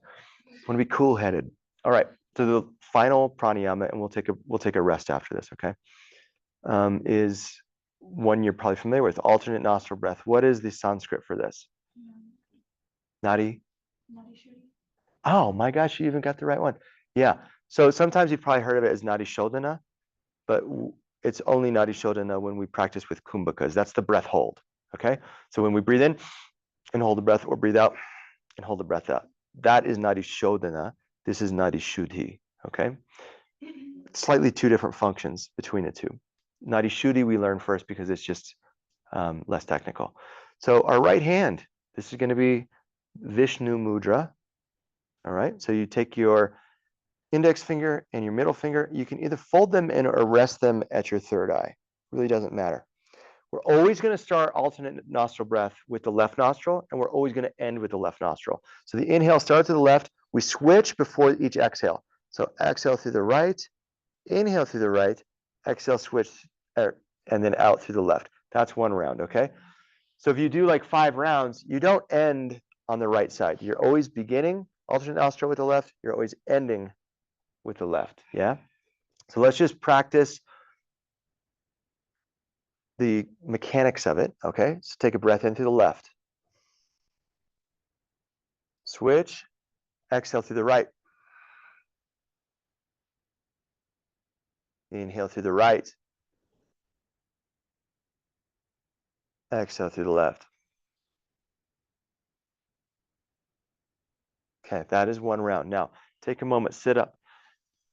I want to be cool-headed. All right, so the final pranayama, and we'll take a rest after this, okay? Is one you're probably familiar with, alternate nostril breath. What is the Sanskrit for this? Nadi? Oh my gosh, you even got the right one. Yeah. So sometimes you've probably heard of it as Nadi Shodhana, but it's only Nadi Shodhana when we practice with kumbhakas. That's the breath hold. Okay. So when we breathe in and hold the breath, or breathe out and hold the breath out, that is Nadi Shodhana. This is Nadi Shuddhi. Okay. Slightly two different functions between the two. Nadi Shuddhi we learn first because it's just less technical. So our right hand, this is going to be Vishnu Mudra. All right. So you take your index finger and your middle finger. You can either fold them in or rest them at your third eye. Really doesn't matter. We're always going to start alternate nostril breath with the left nostril, and we're always going to end with the left nostril. So the inhale starts to the left. We switch before each exhale. So exhale through the right, inhale through the right, exhale, switch, and then out through the left. That's one round, okay? So if you do like 5 rounds, you don't end on the right side. You're always beginning alternate nostril with the left. You're always ending with the left, yeah? So let's just practice the mechanics of it, okay? So take a breath in through the left. Switch, exhale through the right. Inhale through the right. Exhale through the left. Okay, that is one round. Now, take a moment, sit up.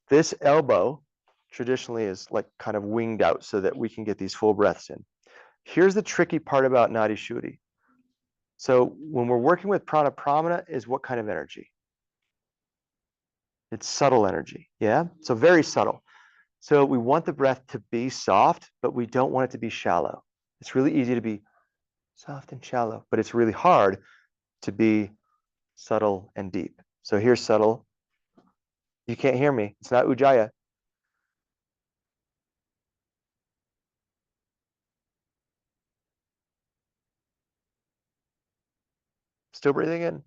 This elbow traditionally is like kind of winged out so that we can get these full breaths in. Here's the tricky part about Nadi Shuddhi. So when we're working with prana pramana is what kind of energy? It's subtle energy, yeah? So very subtle. So we want the breath to be soft, but we don't want it to be shallow. It's really easy to be soft and shallow, but it's really hard to be subtle and deep. So here's subtle. You can't hear me. It's not Ujjaya. Still breathing in.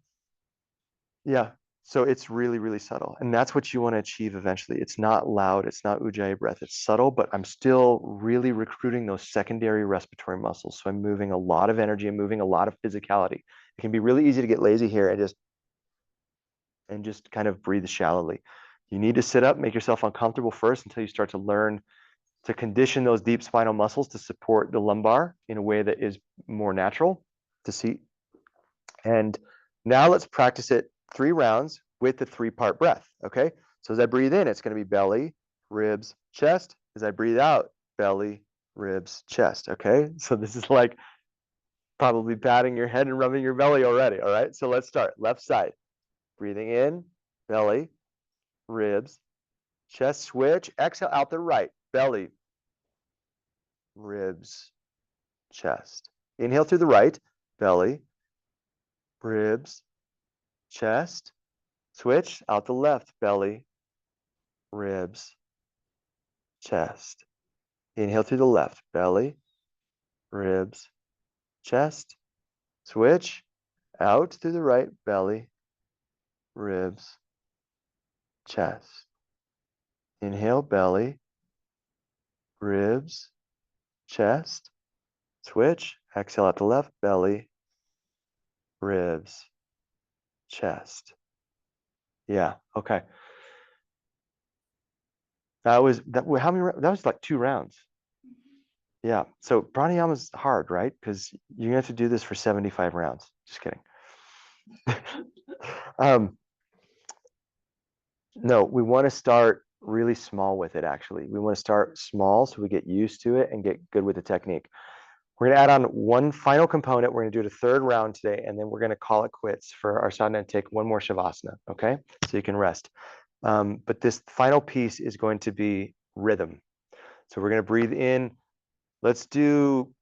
Yeah. So it's really, really subtle. And that's what you want to achieve eventually. It's not loud. It's not Ujjayi breath. It's subtle, but I'm still really recruiting those secondary respiratory muscles. So I'm moving a lot of energy. I'm moving a lot of physicality. It can be really easy to get lazy here and just kind of breathe shallowly. You need to sit up, make yourself uncomfortable first until you start to learn to condition those deep spinal muscles to support the lumbar in a way that is more natural to see. And now let's practice it 3 rounds with the 3-part breath, okay? So as I breathe in, it's going to be belly, ribs, chest. As I breathe out, belly, ribs, chest, okay? So this is like probably patting your head and rubbing your belly already, all right? So let's start. Left side. Breathing in, belly, ribs, chest, switch. Exhale out the right, belly, ribs, chest. Inhale through the right, belly, ribs, chest. Switch out the left, belly, ribs, chest. Inhale through the left, belly, ribs, chest. Switch out through the right, belly, ribs, chest. Inhale, belly, ribs, chest. Switch. Exhale out the left, belly, ribs, chest. Yeah, okay. That was how many? That was like 2 rounds. Yeah. So pranayama is hard, right? Because you have to do this for 75 rounds. Just kidding. No, we want to start really small with it, actually. We want to start small so we get used to it and get good with the technique. We're going to add on one final component. We're going to do it a 3rd round today, and then we're going to call it quits for our sadhana and take one more shavasana, okay? So you can rest. But this final piece is going to be rhythm. So we're going to breathe in. Let's do,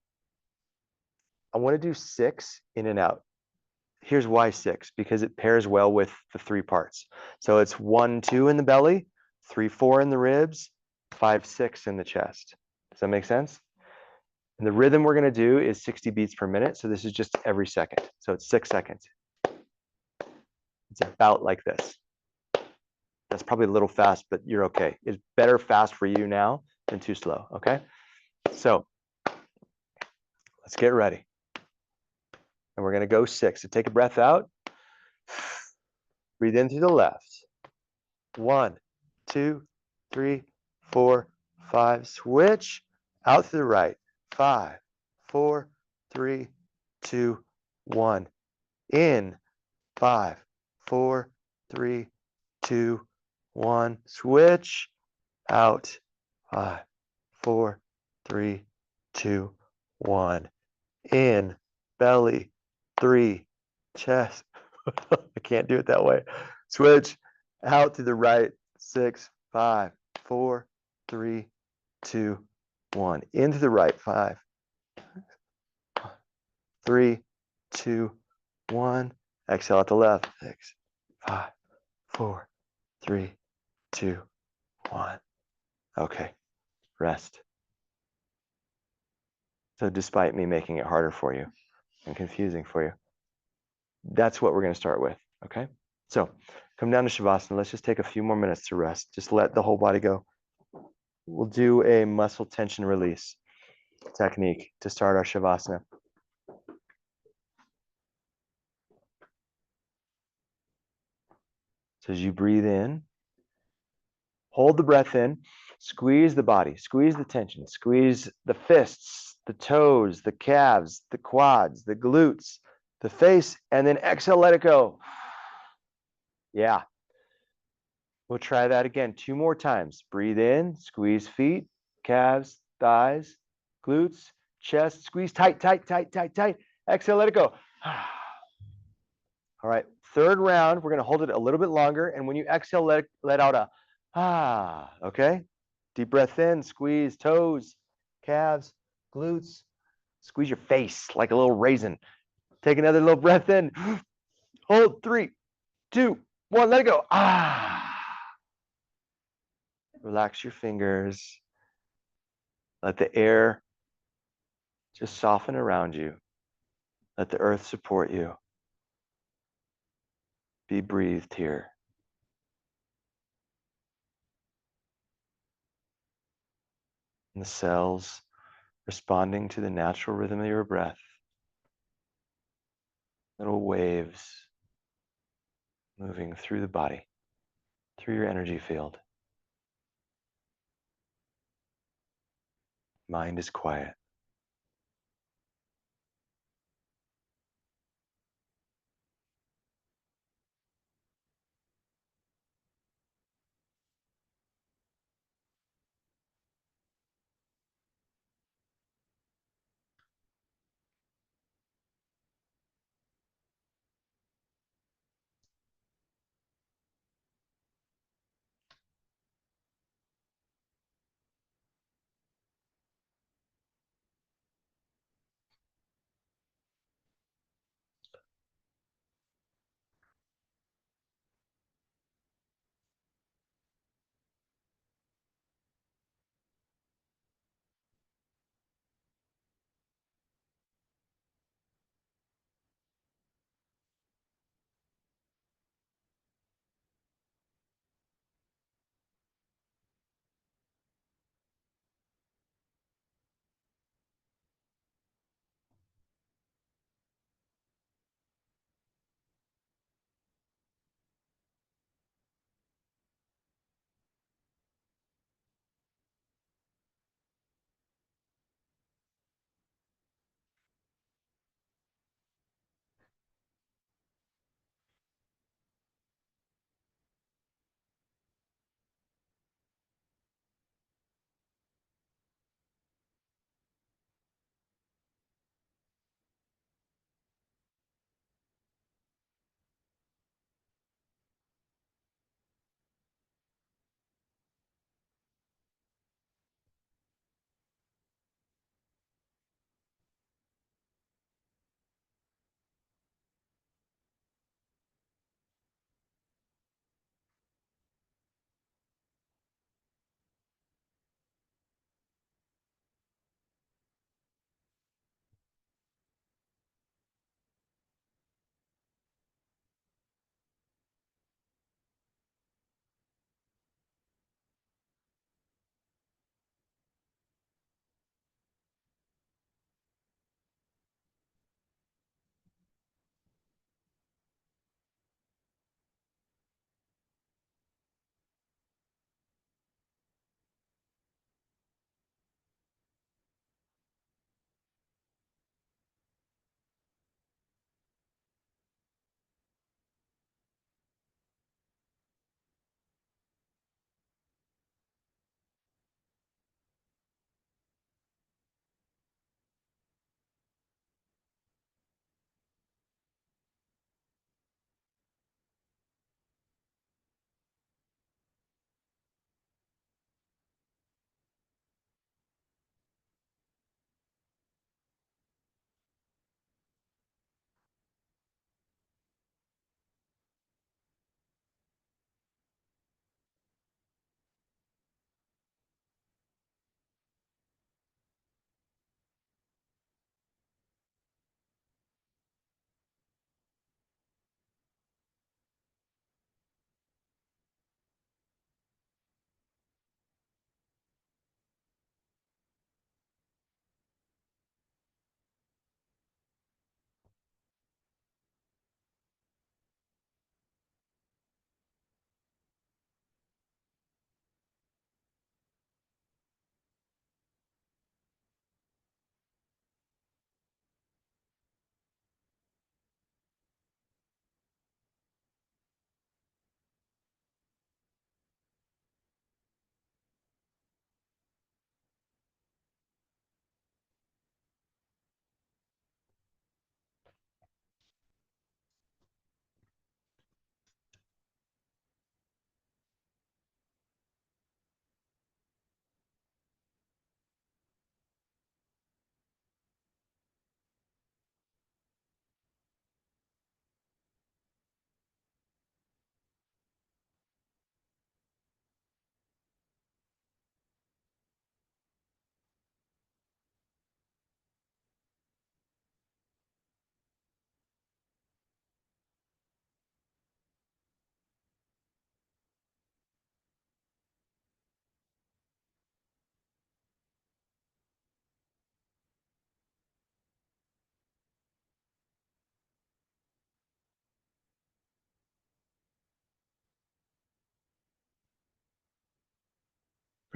I want to do 6 in and out. Here's why 6, because it pairs well with the 3 parts. So it's 1, 2 in the belly, 3, 4 in the ribs, 5, 6 in the chest. Does that make sense? And the rhythm we're going to do is 60 beats per minute. So this is just every second. So it's 6 seconds. It's about like this. That's probably a little fast, but you're okay. It's better fast for you now than too slow, okay? So let's get ready. And we're going to go 6. So take a breath out. Breathe in through the left. 1, 2, 3, 4, 5. Switch out through the right. 5, 4, 3, 2, 1. In. 5, 4, 3, 2, 1. Switch out. 5, 4, 3, 2, 1. In. Belly. 3. Chest. I can't do it that way. Switch out to the right. 6, 5, 4, 3, 2, 1. Into the right. 5, 3, 2, 1. Exhale out the left. 6, 5, 4, 3, 2, 1. Okay. Rest. So despite me making it harder for you and confusing for you, that's what we're going to start with. Okay. So come down to Shavasana. Let's just take a few more minutes to rest. Just let the whole body go. We'll do a muscle tension release technique to start our Shavasana. So as you breathe in, hold the breath in, squeeze the body, squeeze the tension, squeeze the fists, the toes, the calves, the quads, the glutes, the face, and then exhale, let it go. Yeah. We'll try that again 2 more times. Breathe in, squeeze feet, calves, thighs, glutes, chest, squeeze tight, tight, tight, tight, tight. Exhale, let it go. All right, 3rd round, we're going to hold it a little bit longer. And when you exhale, let out a okay? Deep breath in, squeeze toes, calves, glutes, squeeze your face like a little raisin. Take another little breath in. Hold 3, 2, 1, let it go. Relax your fingers. Let the air just soften around you. Let the earth support you. Be breathed here. And the cells responding to the natural rhythm of your breath. Little waves moving through the body, through your energy field. Mind is quiet.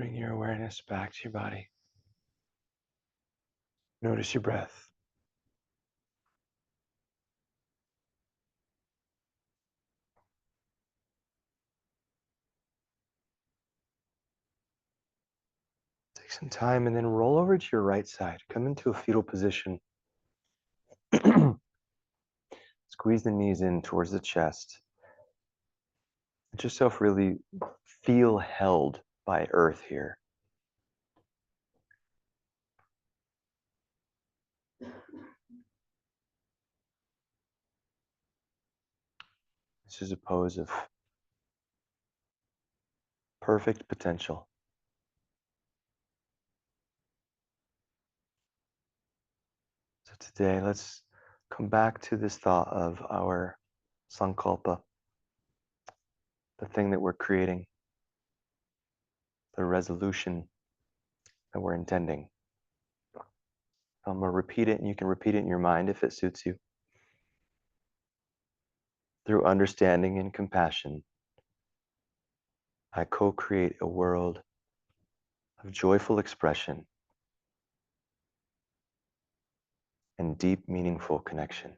Bring your awareness back to your body. Notice your breath. Take some time and then roll over to your right side. Come into a fetal position. Squeeze the knees in towards the chest. Let yourself really feel held by earth here. This is a pose of perfect potential. So today, let's come back to this thought of our sankalpa, the thing that we're creating, the resolution that we're intending. I'm going to repeat it, and you can repeat it in your mind if it suits you. Through understanding and compassion, I co-create a world of joyful expression and deep, meaningful connection.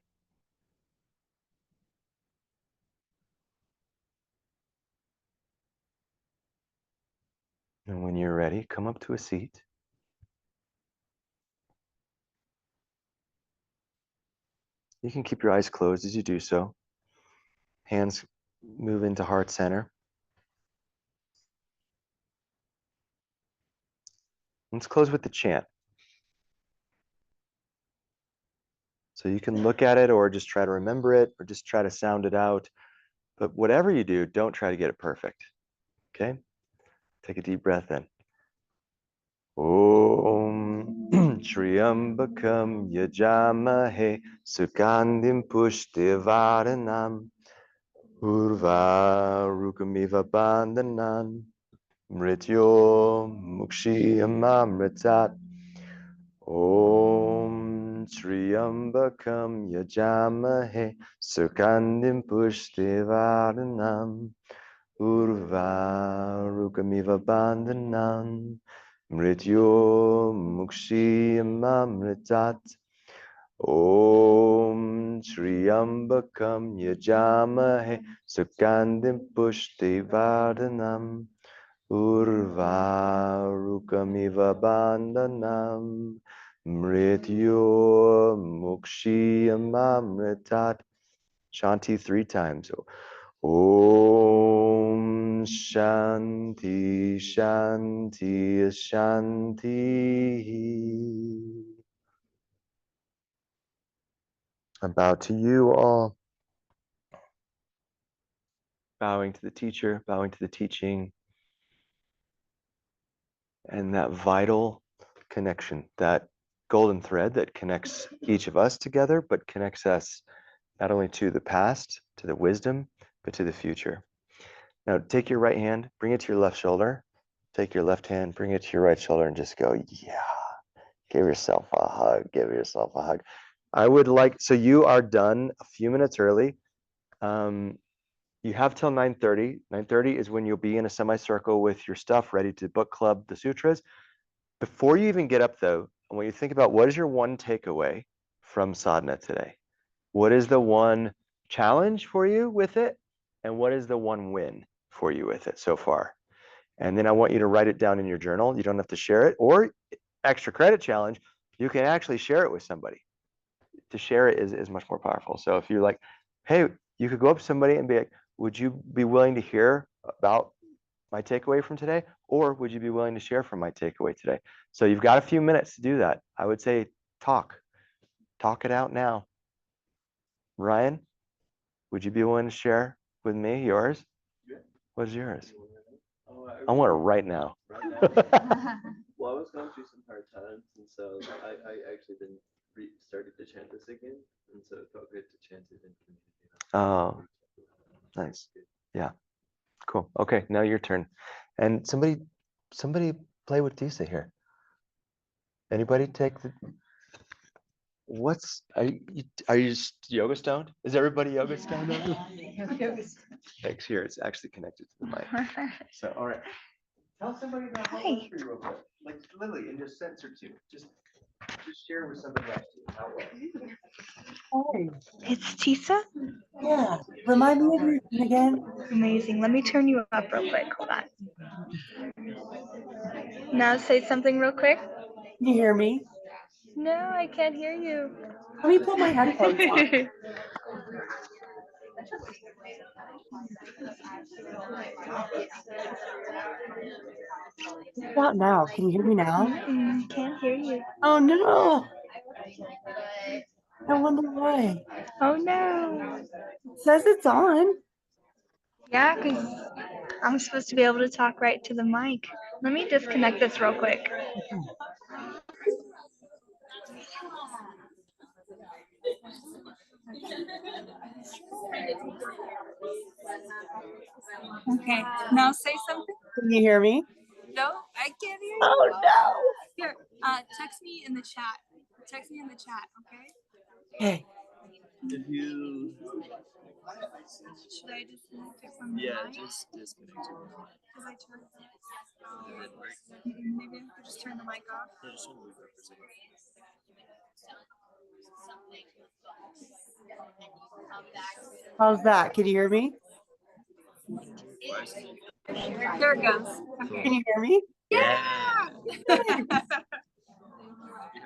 And when you're ready, come up to a seat. You can keep your eyes closed as you do so. Hands move into heart center. Let's close with the chant. So you can look at it or just try to remember it or just try to sound it out. But whatever you do, don't try to get it perfect. Okay? Take a deep breath in. Om Triambakam Yajamahe Sukandim Pushtivaranam Urva Rukamiva Bandhanan Mrityo Mukshiyamamritat Om Triambakam Yajamahe Sukandim Pushtivaranam Urva Rukamiva Bandhanan Mrityo Mukshiyamamritat Om Triambakam Yajamahe Sukandim Pushtivaranam Urva Rukamiva Bandhanam Mrityo Mukshiyamamritat. Shanti 3 times. Om Shanti Shanti Shanti. I bow to you all. Bowing to the teacher, bowing to the teaching, and that vital connection, that golden thread that connects each of us together, but connects us not only to the past, to the wisdom, but to the future. Now take your right hand, bring it to your left shoulder. Take your left hand, bring it to your right shoulder, and just go, yeah. Give yourself a hug. Give yourself a hug. I would like, so you are done a few minutes early. You have till 9:30. 9:30 is when you'll be in a semicircle with your stuff ready to book club the sutras. Before you even get up though, I want you to think about what is your one takeaway from sadhana today? What is the one challenge for you with it? And what is the one win for you with it so far? And then I want you to write it down in your journal. You don't have to share it, or extra credit challenge, you can actually share it with somebody. To share it is much more powerful. So if you're like, hey, you could go up to somebody and be like, would you be willing to hear about my takeaway from today? Or would you be willing to share from my takeaway today? So you've got a few minutes to do that. I would say talk it out now. Ryan, would you be willing to share with me yours? Yeah. What's yours? Oh, I want it right now. Right now. Well, I was going through some hard times, and so I actually then started to chant this again, and so it felt good to chant it in community. Oh, nice. Yeah, cool. Okay, now your turn. And somebody play with Tisa here. Anybody take the, are you yoga stoned? Is everybody yoga stoned? Thanks, here, it's actually connected to the mic. So, all right. Tell somebody about how it was for you real quick. Like literally in just a sentence or two. Just share with somebody else. How it was. Hey, It's Tisa. yeah. Remind me of your name again. Amazing. Let me turn you up real quick. Hold on. Now say something real quick. Can you hear me? No, I can't hear you. Let me put my headphones on. What about now? Can you hear me now? Can't hear you. Oh no. I wonder why. Oh no. It says it's on. Yeah, because I'm supposed to be able to talk right to the mic. Let me disconnect this real quick. Okay, now say something. Can you hear me? No, I can't hear you. Oh no. Here, text me in the chat. Text me in the chat, okay? Okay. If you, Should I disconnect it from the yeah, mic? just disconnect it. Because I turned It didn't work. maybe I could just turn the mic off. Yeah, just turn the mic off for a second. How's that? Can you hear me? Why is it- There it goes. Can Okay. you hear me? Yeah. Yeah,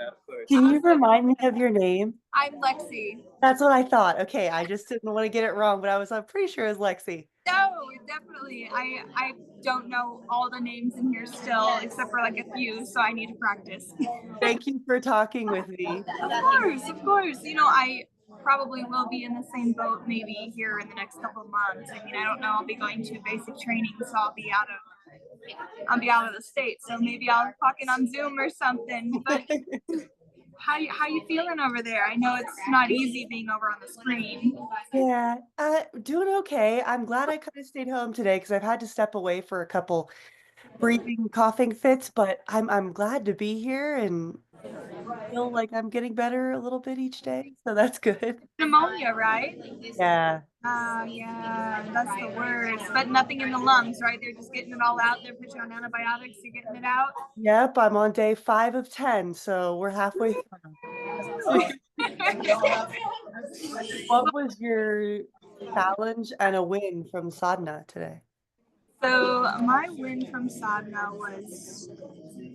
of course. Can you remind me of your name? I'm Lexi. That's what I thought. Okay, I just didn't want to get it wrong, but I'm pretty sure it was Lexi. No, definitely. I don't know all the names in here still, except for like a few, so I need to practice. Thank you for talking with me. Of course, of course. You know, I probably will be in the same boat maybe here in the next couple of months. I mean, I don't know. I'll be going to basic training, so I'll be out of the state. So maybe I'll talk in on Zoom or something. But how you feeling over there? I know it's not easy being over on the screen. Yeah, doing okay. I'm glad I kind of stayed home today because I've had to step away for a couple breathing, coughing fits, but I'm glad to be here and feel like I'm getting better a little bit each day. So that's good. Pneumonia, right? Yeah. Yeah, that's the worst. But nothing in the lungs, right? They're just getting it all out. They're putting you on antibiotics. You're getting it out. Yep, I'm on day 5 of 10, so we're halfway through. What was your challenge and a win from Sadhana today? So my win from Sadhana was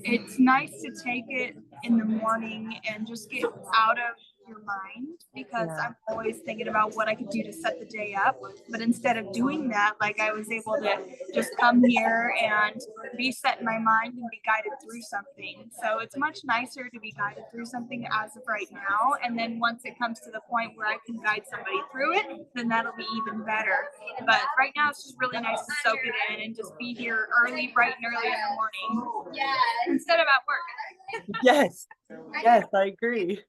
it's nice to take it in the morning and just get out of your mind because Yeah. I'm always thinking about what I could do to set the day up. But instead of doing that, like I was able to just come here and be set in my mind and be guided through something. So it's much nicer to be guided through something as of right now. And then once it comes to the point where I can guide somebody through it, then that'll be even better. But right now it's just really nice to soak it in and just be here early, bright and early in the morning instead of at work. Yes. Yes, I agree.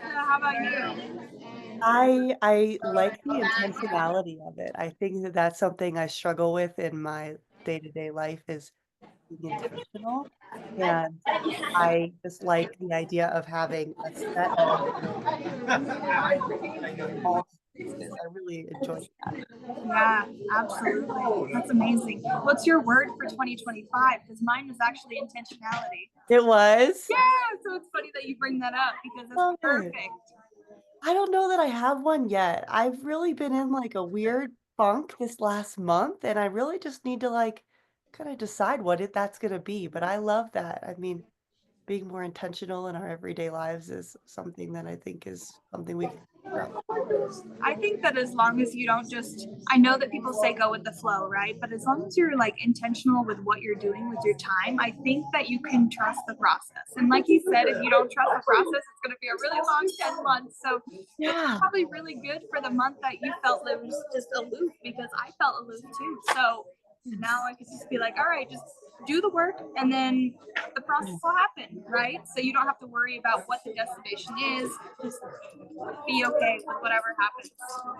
How about you? I like the intentionality of it. I think that that's something I struggle with in my day-to-day life is being intentional. And I just like the idea of having a set amount of time in all spaces. I really enjoy that. Yeah, absolutely. That's amazing. What's your word for 2025? Because mine is actually intentionality. It was. Yeah, so it's funny that you bring that up because it's Love it. perfect. I don't know that I have one yet. I've really been in like a weird funk this last month, and I really just need to like kind of decide what that's gonna be. But I love that. I mean, being more intentional in our everyday lives is something that I think is something we can figure out. I think that as long as you don't just, I know that people say go with the flow, right? But as long as you're like intentional with what you're doing with your time, I think that you can trust the process. And like you said, if you don't trust the process, it's going to be a really long 10 months. So Yeah. it's probably really good for the month that you felt it was just aloof because I felt aloof too. So now I could just be like, all right, just do the work and then the process will happen, right? So you don't have to worry about what the destination is. Just be okay with whatever happens.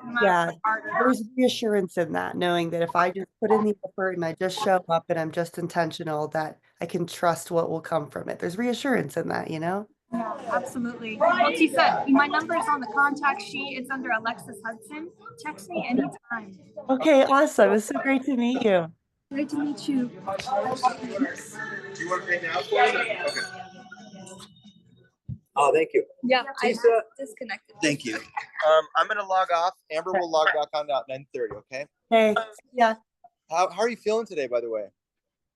No matter Yeah, if it's hard or not. there's reassurance in that, knowing that if I just put in the effort and I just show up and I'm just intentional, that I can trust what will come from it. There's reassurance in that, you know? Yeah, absolutely. Well, Tisa, my number is on the contact sheet. It's under Alexis Hudson. Text me anytime. Okay, awesome. It's so great to meet you. Great to meet you. Do you want to pay now for it? Okay. Oh, thank you. Yeah, I Tisa, disconnected. thank you. I'm gonna log off. Amber will log back on at 9:30. Okay. Hey, yeah. How are you feeling today, by the way?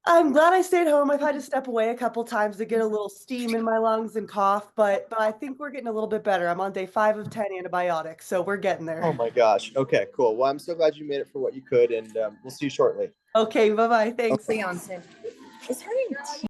I'm glad I stayed home. I've had to step away a couple times to get a little steam in my lungs and cough, but I think we're getting a little bit better. I'm on day 5 of 10 antibiotics, so we're getting there. Oh my gosh. Okay, cool. Well, I'm so glad you made it for what you could, and we'll see you shortly. Okay, bye-bye. Thanks. Beyonce. Is her